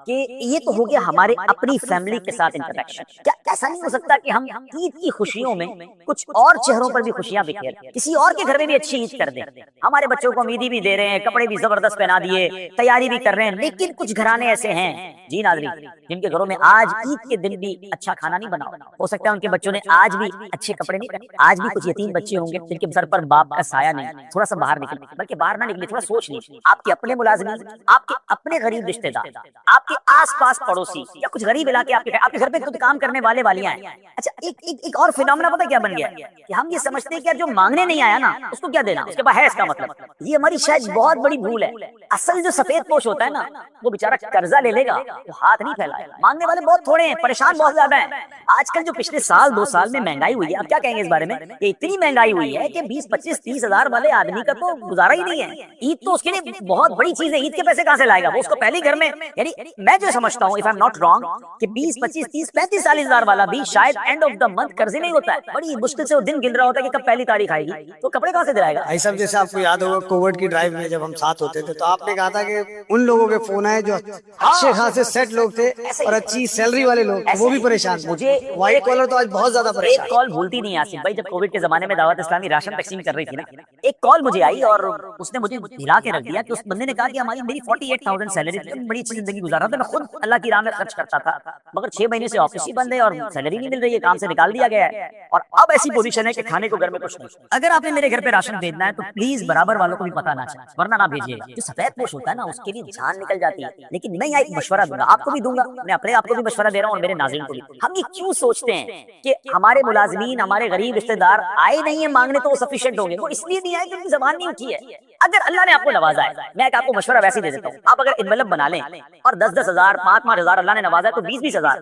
کہ یہ تو ہو گیا ہمارے اپنی فیملی کے ساتھ انٹریکشن، کیا ایسا نہیں ہو سکتا کہ ہم عید کی خوشیوں میں کچھ اور چہروں پر بھی خوشیاں بکھیر کسی اور کے گھر میں بھی اچھی عید کر دیں؟ ہمارے بچوں کو عیدی بھی دے رہے ہیں، کپڑے بھی زبردست پہنا دیے، تیاری بھی کر رہے ہیں، لیکن کچھ گھرانے ایسے ہیں جی ناظرین جن کے گھروں میں آج عید کے دن بھی اچھا کھانا نہیں بنا، ہو سکتا ہے ان کے بچوں نے آج بھی اچھے کپڑے نہیں پہنے، آج بھی کچھ یتیم بچے ہوں گے جن کے سر پر باپ کا سایہ نہیں، تھوڑا سا باہر نکلے، بلکہ باہر نہ نکلے، تھوڑا سوچ لیجیے، آپ کے اپنے ملازمین، آپ کے اپنے غریب رشتہ دار، آپ کے آس پاس پڑوسی یا کچھ غریب علاقے آپ کے گھر پہ خود کام کرنے والے والیاں ہیں۔ اچھا ایک اور فینومینا پتہ کیا بن گیا کہ ہم یہ سمجھتے ہیں کہ جو مانگنے نہیں آیا نا اس کو کیا دینا، اس کے پاس ہے اس کا مطلب، یہ ہماری شاید بہت بڑی بھول ہے۔ اصل جو سفید پوش ہوتا ہے نا وہ بیچارہ قرضہ لے لے گا، وہ ہاتھ نہیں پھیلائے گا، مانگنے والے بہت تھوڑے ہیں، پریشان بہت زیادہ ہیں۔ آج کل جو پچھلے سال 2 سال میں مہنگائی ہوئی ہے، اب کیا کہیں گے اس بارے میں کہ اتنی مہنگائی ہوئی ہے کہ 20 25 30 ہزار والے آدمی کا تو گزارا ہی نہیں ہے، عید تو اس کے لیے بہت بڑی چیز ہے، عید کے پیسے کہاں سے لائے گا وہ، اس کو پہلے گھر میں، یعنی میں جو سمجھتا ہوں if I am not wrong کہ 20 25 30 35 40 ہزار والا بھی شاید اینڈ آف دا منتھ قرضے نہیں ہوتا ہے، بڑی مشکل سے وہ دن گن رہا ہوتا ہے کہ کب پہلی تاریخ آئے گی، تو کپڑے کہاں سے دلائے گا؟ بھائی صاحب جیسے آپ کو یاد ہوگا کووڈ کی ڈرائیو میں جب ہم ساتھ ہوتے تھے تو آپ نے کہا تھا کہ ان لوگوں کے فون آئے جو اچھے خاصے سیٹ لوگ تھے اور اچھی سیلری والے لوگ، وہ بھی پریشان تھے۔ مجھے وائٹ کالر تو آج بہت زیادہ پریشان۔ ایک کال بھولتی نہیں آصف بھائی، جب کووڈ کے زمانے میں دعوت اسلامی راشن تقسیم کر رہی تھی نا، ایک کال مجھے آئی اور اس نے مجھے ہلا کے رکھ دیا کہ اس بندے نے کہا کہ میری 48,000 سیلری تھی، بڑی اچھی زندگی گزار رہا تھا، میں خود اللہ کی راہ میں خرچ کرتا تھا، مگر 6 مہینے سے آفس ہی بند ہے اور سیلری نہیں مل رہی ہے، کام سے نکال دیا گیا ہے، اور اب ایسی پوزیشن ہے کہ کھانے کو گھر میں کچھ نہیں۔ اگر آپ نے میرے گھر پہ راشن بھیجنا ہے تو پلیز برابر والوں کو بھی پتہ نہ چلے، ورنہ نہ بھیجیے۔ جو سفید پوش ہوتا ہے نا اس کے لیے جان نکل جاتی ہے، لیکن میں یہاں ایک مشورہ دوں گا، آپ کو بھی دوں گا، میں اپنے آپ کو بھی مشورہ دے رہا ہوں اور میرے ناظرین کو بھی۔ ہم یہ کیوں سوچتے ہیں کہ ہمارے ملازمین، ہمارے غریب رشتہ دار آئے نہیں ہیں مانگنے تو وہ سفیشینٹ ہوں گے؟ وہ اس لیے نہیں آئے کہ ان کی زبان نہیں اٹھی ہے۔ اگر اللہ نے آپ کو نوازا ہے، میں ایک آپ کو مشورہ ویسے ہی دے دیتا ہوں، آپ اگر انویلپ بنا لیں اور 10-10 ہزار 5-5 ہزار اللہ نے نوازا ہے تو 20-20 ہزار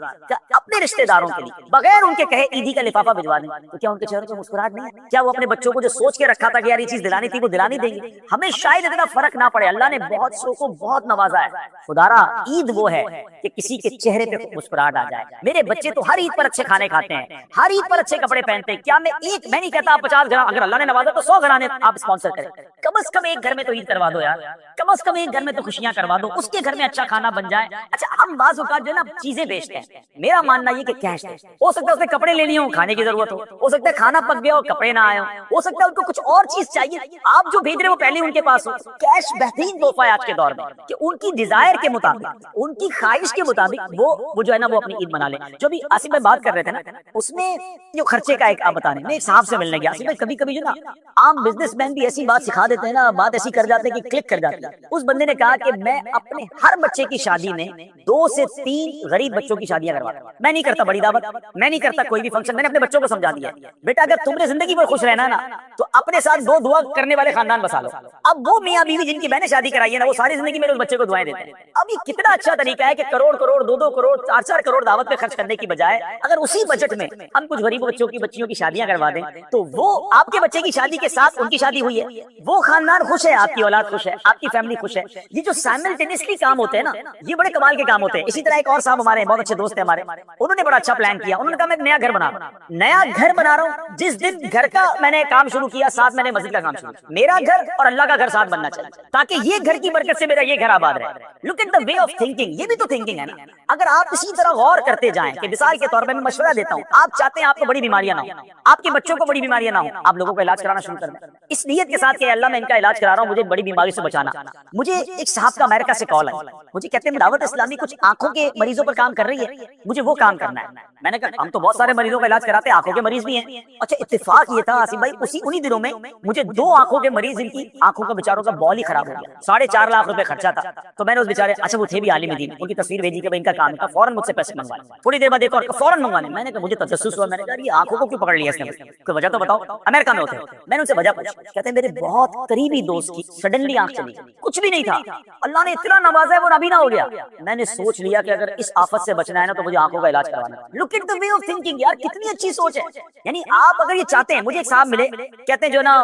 اپنے رشتہ داروں کے لیے بغیر ان کے کہے عیدی کا لفافہ بھجوا دیں، تو کیا ان کے چہروں پہ مسکراہٹ نہیں ہے؟ کیا وہ اپنے بچوں کو جو سوچ کے رکھا تھا کہ یار یہ چیز دلانی تھی وہ دلانی دیں گے؟ ہمیں شاید اتنا فرق نہ پڑے، اللہ نے بہت سو کو بہت نوازا ہے، خدارا عید وہ ہے کہ کسی کے چہرے پہ مسکراہٹ آ جائے۔ میرے بچے تو ہر عید پر اچھے کھانے کھاتے ہیں، ہر عید پر اچھے کپڑے پہنتے ہیں، کیا میں نہیں کہتا آپ 50 گھر، اگر اللہ نے نوازا تو 100 گھرانے آپ اسپانسر کریں، کم از کم ایک گھر میں تو عید کروا دو یار، کم از کم ایک گھر میں تو خوشیاں کروا دو، اس کے گھر میں اچھا کھانا بن جائے۔ اچھا ہم بعض اوقات جو ہے نا چیزیں بیچتے ہیں، میرا ماننا یہ کہ کیش دے، ہو سکتا ہے اس نے کپڑے لے لیے ہوں، کھانے کی ضرورت ہو سکتا ہے کھانا پک گیا ہو کپڑے نہ آئے ہو سکتا ہے ان کو کچھ اور چیز چاہیے، آپ جو بھیج رہے ہو وہ پہلے ان کے پاس ہو۔ کیش بہترین تحفہ ہے آج کے دور میں کہ ان کی ڈیزائر کے مطابق، ان کی خواہش کے مطابق وہ جو ہے نا وہ اپنی عید منا لیں۔ جو بھی آصف بھائی بات کر رہے تھے نا اس میں جو خرچے کا ایک آپ بتا رہے ہیں، میں ایک صاحب سے ملنے گیا، آصف بھائی کبھی کبھی جو نا عام بزنس مین بھی ایسی بات سکھا دیتے ہیں نا، بات ایسی کر جاتے ہیں کہ کلک کر جاتی ہے۔ اس بندے نے کہا کہ میں اپنے ہر بچے کی شادی میں 2 سے 3 غریب بچوں کی شادیاں کرواتا ہوں، میں نہیں کرتا بڑی دعوت، میں نہیں کرتا کوئی بھی فنکشن، میں نے اپنے بچوں کو سمجھا دیا بیٹا اگر تم نے زندگی بھر خوش رہنا نا تو اپنے ساتھ 2 دعا کرنے والے خاندان بسا لو۔ اب وہ میاں بیوی جن کی میں نے شادی کرائی ہے نا وہ ساری زندگی میرے اس بچے کو دعائیں دیتے ہیں۔ اب یہ کتنا اچھا طریقہ ہے کہ کروڑ 2 کروڑ 4 کروڑ دعوت پہ خرچ کرنے کی بجائے اگر اسی بجٹ میں ہم کچھ غریب بچوں کی بچیوں کی شادیاں کروا دیں تو وہ آپ کے بچے کی شادی کے ساتھ ان کی شادی ہوئی ہے، وہ خاندان خوش ہے، آپ کی اولاد خوش ہے، آپ کی فیملی خوش ہے۔ یہ جو سائملٹینیسلی کام ہوتے ہیں نا یہ بڑے کمال کے کام ہوتے ہیں۔ اسی طرح ایک اور صاحب ہمارے بہت اچھے دوست ہیں ہمارے، انہوں نے بڑا اچھا پلان کیا، انہوں نے کہا میں ایک نیا گھر بنا رہا ہوں، نیا گھر بنا رہا ہوں، جس دن گھر کا میں نے کام شروع کیا ساتھ میں نے مسجد کا کام شروع کیا، میرا گھر اور اللہ کا گھر ساتھ بننا چاہیے تاکہ یہ گھر کی برکت سے میرا یہ گھر آباد رہے۔ Look at the way of thinking, یہ بھی تو تھنکنگ ہے نا۔ اگر آپ اسی طرح غور کرتے جائیں کہ مثال کے طور پہ میں مشورہ دیتا ہوں، آپ چاہتے ہیں آپ کو بڑی بیماریاں نہ ہوں، آپ کے بچوں کو بڑی بیماریاں نہ ہوں، آپ لوگوں کو علاج کرانا شروع کر دیں اس نیت کے ساتھ کہ اللہ میں ان کا علاج کرا رہا ہوں، مجھے بڑی بیماری سے بچانا۔ مجھے ایک صاحب کا امریکہ سے کال آئی، مجھے کہتے ہیں دعوت اسلامی کچھ آنکھوں کے مریضوں پر کام کر رہی ہے، مجھے وہ کام کرنا ہے۔ میں نے کہا ہم تو بہت سارے مریضوں کا علاج کراتے ہیں، آنکھوں کے مریض بھی ہیں۔ اچھا اتفاق یہ تھا آصف بھائی انہی دنوں میں مجھے 2 آنکھوں کے مریض ان کی آنکھوں کا بیچاروں کا بال ہی خراب ہو گیا، 4.5 لاکھ روپے خرچہ تھا۔ تو میں نے اس بیچارے، اچھا وہ تھے بھی عالم دین، ان کی تصویر بھیجی کہ ان کا کام تھا، فوراً مجھ سے پیسے منگوائے، تھوڑی دیر بعد ایک اور فوراً منگوانے۔ میں نے کہا مجھے تجسس ہوا، میں نے کہا یہ آنکھوں کو کیوں پکڑ لیا اس نے، کوئی وجہ تو بتاؤ، امریکہ میں ہوتے ہیں۔ میں نے ان سے وجہ پوچھی، کہتے ہیں میرے بہت قریبی دوست کی سڈنلی آنکھ چلی گئی، کچھ بھی نہیں تھا، اللہ نے اتنا نوازا ہے وہ نابینا ہو گیا۔ میں نے سوچ لیا کہ اگر اس آفت سے بچنا ہے نا تو مجھے آنکھوں کا علاج کروانا ہے۔ Look at the way of thinking, یار کتنی اچھی سوچ ہے۔ یعنی آپ اگر یہ چاہتے ہیں، مجھے ایک صاحب ملے کہتے ہیں جو نا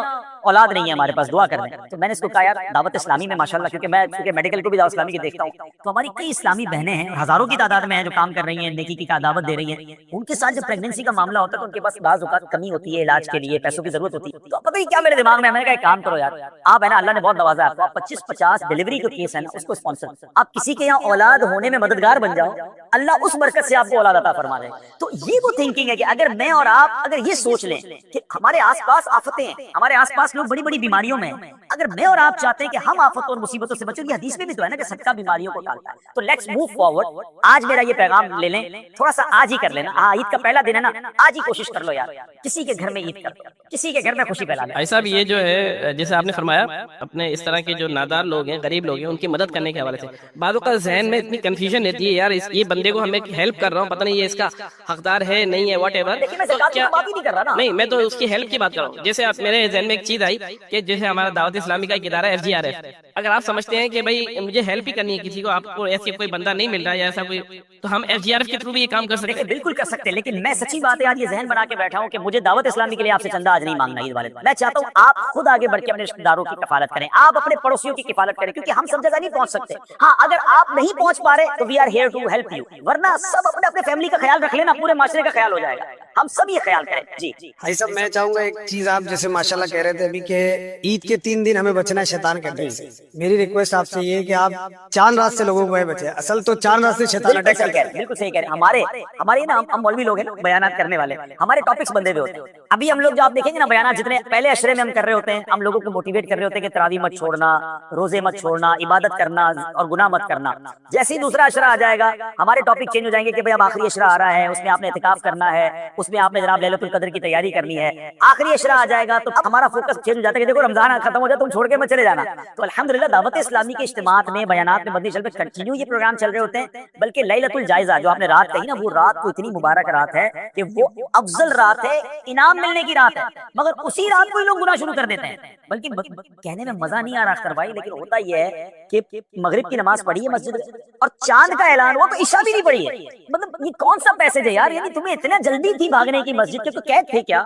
اولاد نہیں ہے ہمارے پاس، دعا کر دیں. تو میں نے اس کو کہا یار دعوت اسلامی میں ماشاءاللہ، کیونکہ میڈیکل کو بھی دعوت اسلامی کی دیکھتا ہوں، تو ہماری کئی اسلامی بہنیں ہیں ہزاروں کی تعداد میں ہیں جو کام کر رہی ہیں، نیکی کی دعوت دے رہی ہیں. ان کے ساتھ جب پریگنینسی کا معاملہ ہوتا ہے تو ان کے پاس بعض اوقات کمی ہوتی ہے، علاج کے لیے پیسوں کی ضرورت ہوتی ہے. تو پتہ ہی کیا میرے دماغ میں نے کہا ایک کام کرو یار، آپ ہے نا اللہ نے بہت نوازا آپ کو، آپ 25-50 ڈیلیوری کے کیس ہے نا اس کو اسپانسر، آپ کسی کے یہاں اولاد ہونے میں مددگار بن جاؤ، اللہ اس برکت سے آپ کو اولاد عطا فرما دے. تو یہ وہ تھنکنگ ہے کہ اگر میں اور آپ اگر یہ سوچ لیں کہ ہمارے آس پاس آفتیں ہیں، ہمارے آس پاس لوگ بڑی بڑی بیماریوں میں ہیں، اگر میں اور آپ چاہتے ہیں کہ ہم آفتوں اور مصیبتوں سے بچیں، یہ حدیث میں بھی تو ہے نا کہ صدقہ بیماریوں کو ٹالتا ہے. تو لیٹس موو فارورڈ. آج میرا یہ پیغام لے لیں، تھوڑا سا آج ہی کر لینا. عید کا پہلا دن ہے نا، آج ہی کوشش کر لو یار، کسی کے گھر میں عید کر دو، کسی کے گھر میں خوشی پھیلا لیں. بھائی صاحب یہ جو ہے جیسے آپ نے فرمایا اپنے اس طرح کے جو نادار لوگ ہیں، غریب لوگ ہیں، ان کی مدد کرنے کے حوالے سے بعض اوقات ذہن میں اتنی کنفیوژن رہتی ہے یار یہ بندے کو ہمیں ہیلپ کر رہا ہوں، پتہ نہیں یہ اس کا حقدار ہے نہیں ہے، واٹ ایور. نہیں میں تو اس کی ہیلپ کی بات کر رہا ہوں. جیسے آپ میرے ذہن میں ایک چیز آئی کہ جیسے ہمارا دعوت اسلامی کا ایک ادارہ ہے FGRF، اگر آپ سمجھتے ہیں کہ بھائی مجھے ہیلپ ہی کرنی ہے کسی کو، آپ کو ایسے کوئی بندہ نہیں مل رہا ہے یا ایسا کوئی، تو ہم FGRF کے تھرو بھی یہ کام کر سکتے ہیں. بالکل کر سکتے ہیں، لیکن میں سچی بات ہے آج یہ ذہن بنا کے بیٹھا ہوں کہ مجھے دعوت اسلامی کے لیے آپ سے چندہ آج نہیں مانگنا عید والے دن. میں چاہتا ہوں آپ خود آگے بڑھ کے اپنے رشتہ داروں کی کفالت کریں، آپ اپنے پڑوسیوں کی کفالت کریں، کیونکہ ہم سب جگہ نہیں پہنچ سکتے. ہاں اگر آپ نہیں پہنچ پا رہے تو we are here to help you, ورنہ سب اپنے اپنے فیملی کا خیال رکھ لینا، پورے معاشرے کا خیال ہو جائے گا. ہم سب یہ خیال کریں. جی بھائی صاحب میں چاہوں گا ایک چیز، آپ جیسے ماشاءاللہ کہہ رہے تھے ابھی کہ عید کے 3 دن ہمیں بچنا ہے شیطان کے ڈر سے. میری ریکویسٹ آپ سے یہ ہے کہ آپ چاند رات سے لوگوں کو بچے. اصل تو چاند رات سے شیطان اٹیک کرتا ہے. بالکل صحیح کہہ رہے ہیں. ہمارے نا ہم مولوی لوگ ہیں بیانات کرنے والے، ہمارے ٹاپکس بندے ہوئے ہوتے ہیں. ابھی ہم لوگ جو آپ دیکھیں گے نا بیانات جتنے پہلے اشرے میں ہم کر رہے ہوتے ہیں، ہم لوگوں کو موٹیویٹ کر رہے ہوتے ہیں کہ تراویح مت چھوڑنا، روزے مت چھوڑنا، عبادت کرنا اور گناہ مت کرنا. جیسے ہی دوسرا اشرا آ جائے گا ہمارے ٹاپک چینج ہو جائیں گے کہ بھائی اب آخری اشرا آ رہا ہے، اس میں آپ نے اعتکاف کرنا ہے، اس میں آپ نے جناب لیلۃ القدر کی تیاری کرنی ہے. آخری اشرا آ جائے گا تو ہمارا فوکس چینج ہو جاتا ہے کہ دیکھو رمضان ختم ہو جائے تم چھوڑ کے مت چلے جانا. تو الحمدللہ دعوت اسلامی کے اجتماعات میں، بیانات میں، مدنی چل میں کنٹینیو یہ پروگرام چل رہے ہوتے ہیں. بلکہ لیلۃ الجائزہ جو آپ نے رات کہی نا، وہ رات کو اتنی مبارک رات ہے کہ وہ افضل رات ہے، انعام ملنے کی رات ہے، مگر اسی رات کو ہی لوگ گناہ شروع کر دیتے ہیں. بلکہ کہنے میں مزہ نہیں آ رہا اختر بھائی، لیکن ہوتا یہ ہے کہ مغرب کی نماز پڑھی ہے مسجد اور چاند کا اعلان ہوا تو عشاء بھی نہیں پڑھی ہے. مطلب یہ کون سا پیسج ہے یار؟ یعنی تمہیں اتنا جلدی تھی بھاگنے کی مسجد کے، تو قید تھے کیا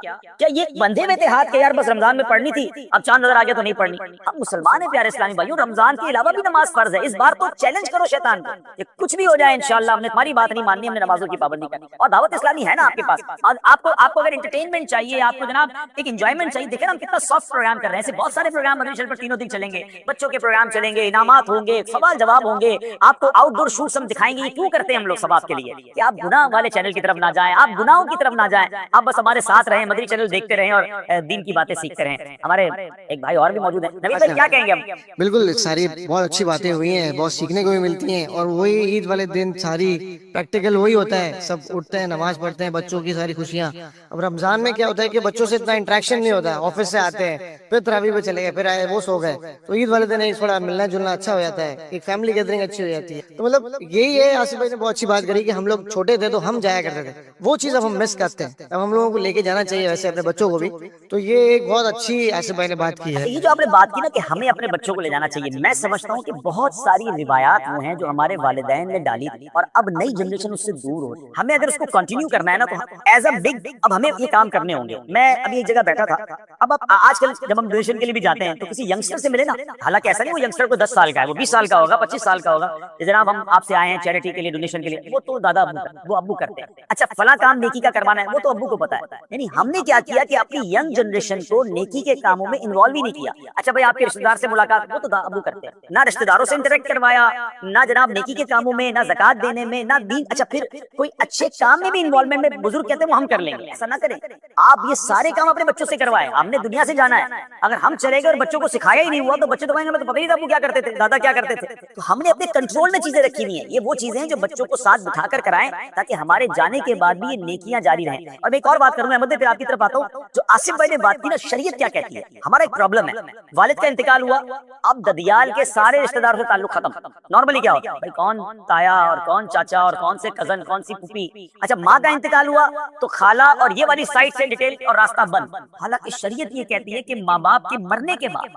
یہ بندھے ہوئے تھے ہاتھ کے یار بس رمضان میں پڑھنی تھی، اب چاند نظر آ گیا تو نہیں پڑھنی؟ ہم مسلمان ہیں پیارے اسلامی بھائیوں، رمضان کے علاوہ بھی نماز فرض ہے. اس بار تو چیلنج کرو شیطان کو کہ کچھ بھی ہو جائے انشاءاللہ ہم نے تمہاری بات نہیں ماننی، ہم نے نمازوں کی پابندی کرنی. اور دعوت اسلامی ہے نا آپ کے پاس، آپ کو اگر انٹرٹینمنٹ چاہیے، آپ کو جناب ایک انجوائمنٹ چاہیے، دیکھیں نا ہم کتنا سافٹ پروگرام کر رہے ہیں. ایسے بہت سارے پروگرام مدنی چینل پر 3 دن چلیں گے، بچوں کے پروگرام چلیں گے، انعامات ہوں گے، سوال جواب ہوں گے، آپ کو آؤٹ ڈور شوٹس ہم دکھائیں گے. یہ کیوں کرتے ہیں ہم لوگ؟ ثواب کے لیے کہ آپ گناہ والے چینل کی طرف نہ جائیں، آپ گناہوں کی طرف نہ جائیں، آپ بس ہمارے ساتھ رہیں، مدنی چینل دیکھتے رہیں اور دین کی باتیں سیکھتے رہیں. ہمارے ایک بھائی اور بھی موجود ہیں، نوید بھائی کیا کہیں گے ہم؟ بالکل ساری بہت اچھی باتیں ہوئی ہیں، بہت سیکھنے کو بھی ملتی ہیں، اور وہی عید والے دن ساری پریکٹیکل وہی ہوتا ہے، سب اٹھتے ہیں نماز پڑھتے ہیں، بچوں کی ساری خوشیاں. اب رمضان میں کیا ہوتا ہے کہ بچوں سے اتنا انٹریکشن نہیں ہوتا، آفس سے آتے ہیں پھر تراویح پہ چلے گئے، پھر آئے وہ سو گئے. تو عید والے دن تھوڑا ملنا جلنا اچھا ہو جاتا ہے، ایک فیملی گیدرنگ اچھی ہو جاتی ہے. تو مطلب یہی ہے، آصف بھائی نے بہت اچھی بات کری کہ ہم لوگ چھوٹے تھے تو ہم جایا کرتے تھے، وہ چیز اب ہم مس کرتے ہیں. اب ہم لوگوں کو لے کے جانا چاہیے ویسے اپنے بچوں کو بھی. تو یہ ایک بہت اچھی آصف بھائی نے بات کی ہے. یہ جو آپ نے بات کی نا کہ ہمیں اپنے بچوں کو لے جانا چاہیے، میں سمجھتا ہوں کہ بہت ساری روایات وہ ہیں جو ہمارے والدین نے ڈالی تھی اور اب نئی جنریشن اس سے دور ہو رہی ہے. ہمیں اگر اس کو کنٹینیو کرنا ہے نا تو ایز اے بگ اب ہمیں یہ کام کرنے ہوں گے. میں ابھی ایک جگہ بیٹھا تھا، اب آج کل جب ہم ڈونیشن کے لیے بھی جاتے ہیں تو کسی ینگسٹر سے ملے نا، حالانکہ ایسا نہیں وہ ینگسٹر کو 10 سال کا ہے، وہ 20 سال کا ہوگا، 25 سال کا ہوگا، جناب ہم آپ سے آئے ہیں چیریٹی کے لیے، ڈونیشن کے لیے، وہ تو دادا وہ ابو کرتے ہیں. اچھا فلاں کام نیکی کا کروانا ہے وہ تو ابو کو پتا ہے. یعنی ہم نے کیا کیا کہ اپنی ینگ جنریشن کو نیکی کے کاموں میں انوالو ہی نہیں کیا. اچھا بھائی آپ کے رشتہ دار سے ملاقات، وہ تو ابو کرتے ہیں، نہ رشتہ داروں سے انٹریکٹ کروایا، نہ جناب نیکی کے کاموں میں، نہ زکات دینے میں، نہ دین. اچھا پھر کوئی اچھے کام میں بھی انوالومنٹ میں بزرگ کہتے ہیں وہ ہم کر لیں گے، ایسا نہ کریں. آپ یہ سارے کام اپنے بچوں سے کروائے. ہم نے دنیا سے جانا ہے، اگر ہم چلے گئے اور بچوں کو سکھایا ہی نہیں ہوا تو بچے تو کہیں گے ہمیں تو پتہ ہی نہیں تھا ابو کیا کرتے تھے، دادا کیا کرتے تھے. تو ہم نے اپنے کنٹرول میں چیزیں رکھی ہوئی ہیں. یہ وہ چیزیں ہیں جو بچوں کو ساتھ بٹھا کر کرائیں تاکہ ہمارے جانے کے بعد بھی یہ نیکیاں جاری رہیں. اور میں ایک اور بات کروں گا احمد، پھر آپ کی طرف آتا ہوں. جو آصف بھائی نے بات کی نا، شریعت کیا کہتی ہے؟ ہمارا ایک پرابلم ہے، والد کا انتقال ہوا، اب ددیال کے سارے رشتہ داروں سے تعلق ختم. نارملی کیا ہوتا ہے بھائی کون تایا اور کون چاچا اور کون سے کزن، کون سی پھوپھی. اچھا ماں کا انتقال ہوا تو خالہ اور یہ والی سائٹ سے ڈیٹیل اور راستہ بند. حالانکہ شریعت یہ کہتی ہے کہ ماں باپ کے مرنے کے بعد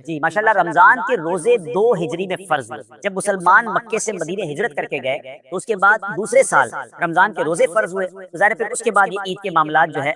جی ماشاءاللہ رمضان کے روزے 2 ہجری میں فرض ہوئے. جب مسلمان مکے سے مدینے ہجرت کر کے گئے تو اس کے بعد دوسرے سال رمضان کے روزے فرض ہوئے. ظاہر پھر اس کے بعد یہ عید کے معاملات جو ہے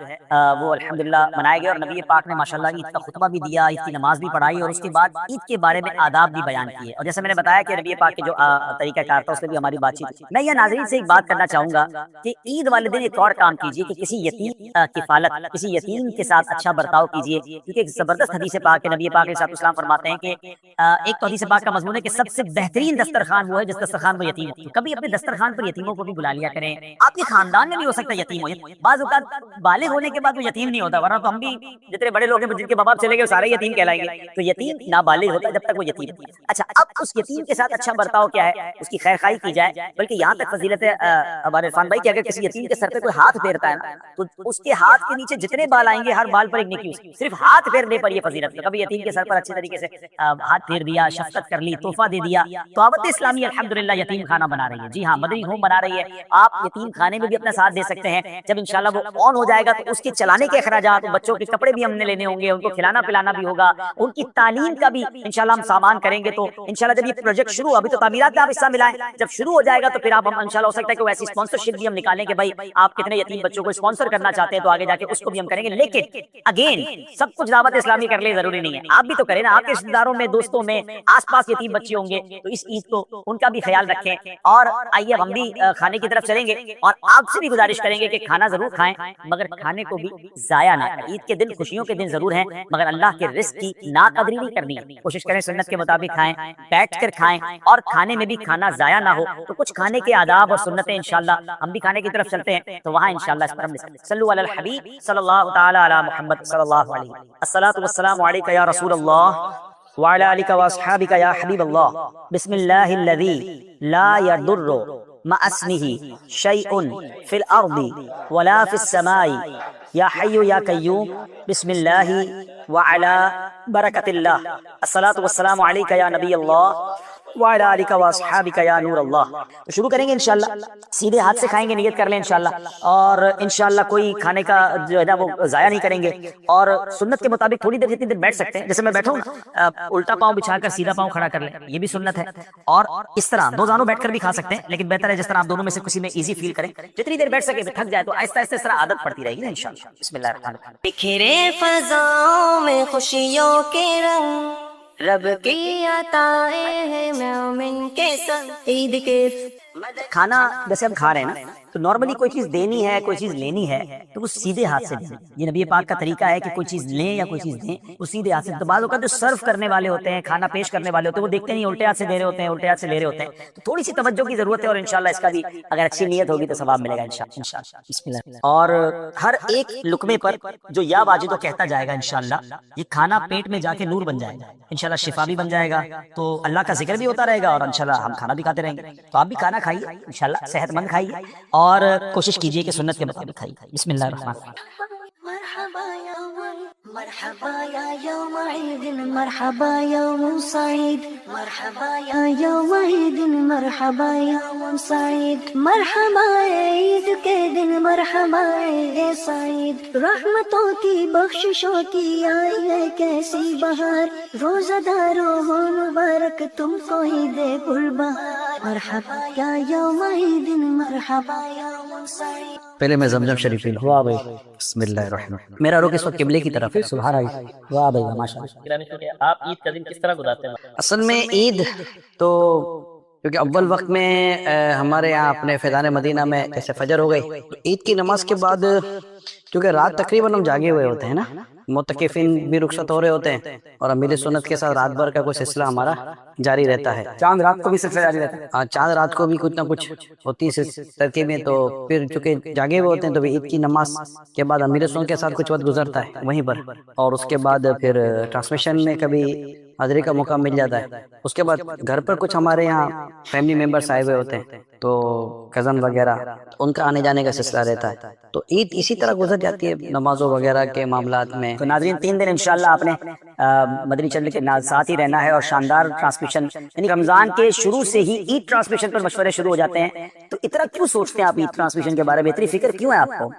وہ الحمدللہ منائے گئے, اور نبی پاک نے ماشاءاللہ عید کا خطبہ بھی دیا, عید کی نماز بھی پڑھائی, اور اس کے بعد عید کے بارے میں آداب بھی بیان کیے. اور جیسے میں نے بتایا کہ نبی پاک کے جو طریقہ کار تھا اس میں بھی ہماری بات چیت. میں یہ ناظرین سے ایک بات کرنا چاہوں گا کہ عید والے دن ایک اور کام کیجیے کہ کسی یتیم کفالت, کسی یتیم کے ساتھ اچھا برتاؤ کیجیے, کیونکہ ایک زبردست حدیث پاک ہے. نبی پاک علیہ السلام فرماتے ہیں کہ ایک تو حدیث پاک کا مضمون ہے کہ سب سے بہترین دسترخوان وہ ہے جس دسترخوان پر یتیم ہو. کبھی اپنے دسترخوان پر یتیموں کو بھی بلا لیا کریں. آپ کے خاندان میں بھی ہو سکتا ہے یتیم ہو, بعض اوقات بالغ ہونے کے بعد وہ یتیم نہیں ہوتا, ورنہ تو ہم بھی جتنے بڑے لوگ ہیں جن کے باپ چلے گئے سارے یتیم کہلائیں گے. تو یتیم نابالغ ہوتا ہے جب تک وہ یتیم. اچھا, اب اس یتیم کے ساتھ اچھا برتاؤ کیا ہے, اس کی خیر خواہی کی جائے. بلکہ یہاں تک فضیلت ہے ہمارے عرفان بھائی کہ اگر کسی یتیم کے سر پہ کوئی ہاتھ پھیرتا ہے نا تو اس کے ہاتھ کے نیچے جتنے بال آئیں گے ہر بال پر ایک نیکی, صرف ہاتھ پھیرنے پر یہ فضیلت. کبھی یتیم کے سر پر اچھے طریقے سے ہاتھ پھیر دیا, شفقت کر لی, تحفہ دے دیا. تو دعوت اسلامی الحمدللہ یتیم خانہ بنا رہی ہے. جی ہاں, مدنی ہوم بنا رہی ہے. آپ یتیم خانے میں بھی اپنا ساتھ دے سکتے ہیں. جب انشاءاللہ وہ آن ہو جائے گا تو اس کے چلانے کے اخراجات, بچوں کے کپڑے بھی ہم نے لینے ہوں گے, ان کو کھلانا پلانا بھی ہوگا, ان کی تعلیم کا بھی انشاءاللہ ہم سامان کریں گے. تو انشاءاللہ جب یہ پروجیکٹ شروع, ابھی تو تعمیرات میں آپ حصہ ملائیں, جب شروع ہو جائے گا تو پھر آپ ہم انشاءاللہ ہو سکتا ہے کہ ایسی اسپانسرشپ بھی ہم نکالیں کہ بھائی آپ کتنے یتیم بچوں کو اسپانسر کرنا چاہتے ہیں تو آگے جا کے اس کو بھی ہم کریں گے. لیکن اگین سب کچھ دعوت اسلامی کر لے ضروری نہیں ہے, آپ بھی تو کریں نا. آپ کے رشتہ داروں میں, دوستوں میں آس پاس یتیم بچے ہوں گے تو اس عید کو ان کا بھی خیال رکھیں. اور آئیے ہم بھی کھانے کی طرف چلیں گے, اور آپ سے بھی گزارش کریں گے کہ کھانا ضرور کھائیں مگر کھانے کو بھی ضائع نہ کریں. عید کے دن خوشیوں کے دن ضرور ہیں مگر اللہ کے رزق کی ناقدری نہیں کرنی ہے. کوشش کریں سنت کے مطابق کھائیں, بیٹھ کر کھائیں, اور کھانے میں بھی کھانا ضائع نہ ہو. تو کچھ کھانے کے آداب اور سنتیں انشاءاللہ ہم بھی کھانے کی طرف چلتے ہیں تو وہاں انشاءاللہ اس پر ہم صلو علی الحبیب صلی اللہ تعالی علی محمد صلی اللہ علیہ وسلم. الصلاۃ والسلام علیک یا رسول اللہ وعلی آلک واصحابک یا حبیب اللہ. بسم اللہ الذی لا یضر مع اسمہ شیء فی الارض ولا فی السماء یا حی یا قیوم بسم اللہ وعلی برکت اللہ. الصلاۃ والسلام علیک یا نبی اللہ وعلی آلک واصحابک یا نور اللہ. تو شروع کریں گے انشاءاللہ, سیدھے ہاتھ سے کھائیں گے, نیت کر لیں انشاءاللہ, اور انشاءاللہ کوئی کھانے کا جو ہے نا وہ ضائع نہیں کریں گے. اور سنت کے مطابق تھوڑی دیر جتنی دیر بیٹھ سکتے ہیں, جیسے میں بیٹھا ہوں نا, الٹا پاؤں بچھا کر سیدھا پاؤں کھڑا کر لیں, یہ بھی سنت ہے. اور اس طرح دو زانوں بیٹھ کر بھی کھا سکتے ہیں, لیکن بہتر ہے جس طرح آپ دونوں میں سے کسی میں ایزی فیل کریں. جتنی دیر بیٹھ سکے تھک جائے تو آہستہ آہستہ اس طرح عادت پڑتی رہے گی نا انشاءاللہ. بسم اللہ الرحمن الرحیم. بکھرے فضاؤں میں خوشیوں کے رنگ رب کی عطائیں ہیں مومن کے سنگ. عید کے کھانا جیسے ہم کھا رہے ہیں نا تو نارملی کوئی چیز دینی ہے, کوئی چیز لینی ہے تو وہ سیدھے ہاتھ سے دیں. یہ نبی پاک کا طریقہ ہے کہ کوئی چیز لیں یا کوئی چیز دیں وہ سیدھے ہاتھ سے. تو بعض اوقات جو سرو کرنے والے ہوتے ہیں, کھانا پیش کرنے والے ہوتے ہیں, وہ دیکھتے نہیں, الٹے ہاتھ سے دے رہے ہوتے ہیں, الٹے ہاتھ سے لے رہے ہوتے ہیں. تو تھوڑی سی توجہ کی ضرورت ہے, اور انشاءاللہ اس کا بھی اگر اچھی نیت ہوگی تو ثواب ملے گا انشاءاللہ. بسم اللہ. اور ہر ایک لقمے پر جو یا واجد کہتا جائے گا انشاءاللہ یہ کھانا پیٹ میں جا کے نور بن جائے گا, انشاءاللہ شفا بھی بن جائے گا, تو اللہ کا ذکر بھی ہوتا رہے گا, اور انشاءاللہ ہم کھانا بھی کھاتے رہیں گے. تو آپ بھی کھانا کھائیے انشاءاللہ, صحت مند کھائیے, اور کوشش کیجیے کہ سنت کے مطابق کھائیے. بسم اللہ الرحمن الرحیم. مرحبا یا مرحبا یا یوم عید مرحبا یوم سعید مرحبا یا یوم عید مرحبا یوم سعید. مرحبا عید کے دن مرحبا اے سعید, رحمتوں کی بخششوں کی آئی ہے کیسی بہار, روزہ داروں ہو مبارک تم کو عید گل بہار. مرحبا یا یوم عید مرحبا یوم سعید. پہلے میں زمزم شریف پی لوں. واہ بھائی, بسم اللہ الرحمن الرحیم. میرا رخ اس وقت قبلے کی طرف ہے. سبحان اللہ. واہ بھائی ماشاءاللہ. آپ عید کا دن کس طرح گزارتے ہیں؟ اصل میں عید تو کیونکہ اول وقت میں ہمارے یہاں اپنے فیضان مدینہ میں جیسے فجر ہو گئی تو عید کی نماز کے بعد کیونکہ رات تقریباً ہم جاگے ہوئے ہوتے ہیں نا, معتکفین بھی رخصت ہو رہے ہوتے ہیں, اور امیر سنت کے ساتھ رات بھر کا کوئی سلسلہ ہمارا جاری رہتا ہے. چاند رات کو بھی سلسلہ جاری رہتا ہے. ہاں, چاند رات کو بھی کچھ نہ کچھ ہوتی ہے ترکیبیں. تو پھر چونکہ جاگے ہوئے ہوتے ہیں تو عید کی نماز کے بعد امیر سنت کے ساتھ کچھ وقت گزرتا ہے وہیں پر, اور اس کے بعد پھر ٹرانسمیشن میں کبھی حاضری کا موقع مل جاتا ہے. اس کے بعد گھر پر کچھ ہمارے یہاں فیملی ممبرس آئے ہوئے ہوتے ہیں, تو کزن وغیرہ, ان کا آنے جانے کا سلسلہ رہتا ہے. تو عید اسی طرح گزر جاتی ہے نمازوں وغیرہ کے معاملات میں. تو ناظرین 3 دن انشاءاللہ آپ نے مدنی چینل کے ساتھ ہی رہنا ہے اور شاندار ٹرانسمیشن، یعنی رمضان کے شروع سے ہی عید ٹرانسمیشن پر مشورے شروع ہو جاتے ہیں، تو اتنا کیوں سوچتے ہیں آپ عید ٹرانسمیشن کے بارے میں، اتنی فکر کیوں ہے آپ کو؟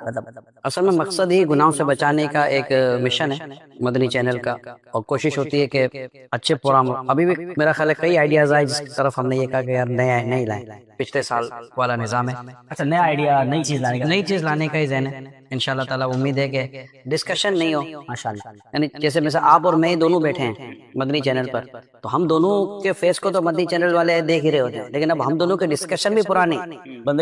اصل میں مقصد ہی گناہوں سے بچانے کا ایک مشن ہے مدنی چینل کا، اور کوشش ہوتی ہے کہ اچھے پروگرام، ابھی بھی میرا خیال ہے کئی آئیڈیاز آئے جس کی طرف ہم نے یہ کہا کہ یار نیا نہیں لائیں، پچھلے سال والا نظام ہے، اچھا نیا آئیڈیا، نئی چیز لانے کا ہی ذہن ہے انشاءاللہ تعالیٰ۔ امید ہے کہ ڈسکشن نہیں ہو، ماشاءاللہ، یعنی جیسے مثلا آپ اور میں دونوں بیٹھے ہیں مدنی چینل پر، تو ہم دونوں کے فیس کو تو مدنی چینل والے دیکھ ہی رہے ہوتے ہیں، لیکن اب ہم دونوں کے ڈسکشن بھی پرانی،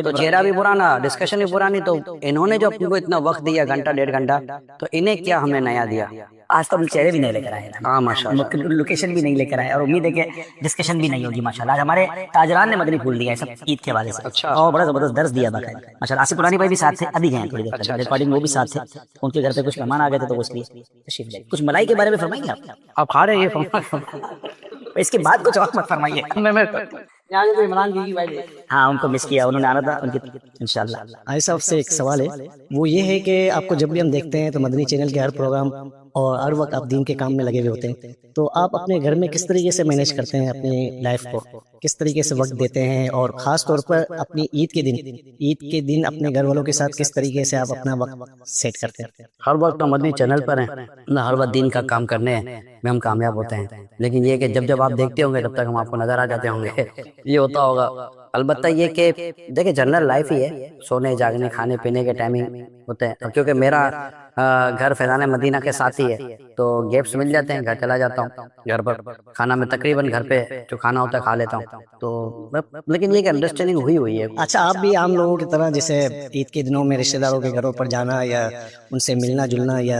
تو چہرہ بھی پرانا، ڈسکشن بھی پرانی، تو انہوں نے جو اپنے کو اتنا وقت دیا، گھنٹہ 1.5 گھنٹہ، تو انہیں کیا ہمیں نیا دیا؟ آج تو ہم چہرے بھی نہیں لے کر آئے، ہاں ماشاءاللہ، لوکیشن بھی نہیں لے کر آئے، اور امید ہے کہ ڈسکشن بھی نہیں ہوگی ماشاءاللہ۔ آج ہمارے تاجران نے مدنی پھول دیا ہے سب عید کے حوالے سے، اور بڑا زبردست درس دیا باقاعدہ ماشاءاللہ۔ آصف پرانی بھائی بھی ساتھ تھے، ابھی گئے ہیں تھوڑی دیر ریکارڈنگ، وہ بھی ساتھ تھے، ان کے گھر پہ کچھ مہمان آ گئے تھے تو اس لیے تشریف لے۔ کچھ ملائی کے بارے میں فرمائیں گے آپ کھا رہے ہیں آپ؟ اس کے بعد کچھ اور مت فرمائیے، ہاں ان کو مس کیا، انہوں نے آنا تھا ان کی انشاءاللہ۔ عائشہ صاحب سے ایک سوال ہے، وہ یہ ہے کہ آپ کو جب بھی ہم دیکھتے ہیں تو مدنی چینل کے ہر پروگرام اور ہر وقت آپ دین کے کام میں لگے ہوئے ہوتے ہیں، تو آپ اپنے گھر میں کس طریقے سے مینیج کرتے ہیں اپنی لائف کو، کس طریقے سے وقت دیتے ہیں، اور خاص طور پر اپنی عید کے دن اپنے گھر والوں کے ساتھ کس طریقے سے آپ اپنا وقت سیٹ کرتے ہیں؟ ہر وقت ہم مدنی چینل پر ہیں نہ، ہر وقت دین کا کام کرنے میں ہم کامیاب ہوتے ہیں، لیکن یہ کہ جب آپ دیکھتے ہوں گے تب تک ہم آپ کو نظر آ جاتے ہوں گے، یہ ہوتا ہوگا۔ البتہ یہ کہ دیکھیں جنرل لائف ہی ہے، سونے جاگنے کھانے پینے کے ٹائمنگ ہوتے ہیں، کیونکہ میرا گھر فیضان مدینہ کے ساتھ ہی ہے تو گیپس مل جاتے ہیں، گھر چلا جاتا ہوں، گھر پر کھانا میں تقریباً گھر پہ جو کھانا ہوتا ہے کھا لیتا ہوں، تو لیکن یہ کہ انڈرسٹینڈنگ ہوئی ہے۔ اچھا، آپ بھی عام لوگوں کی طرح جیسے عید کے دنوں میں رشتہ داروں کے گھروں پر جانا یا ان سے ملنا جلنا یا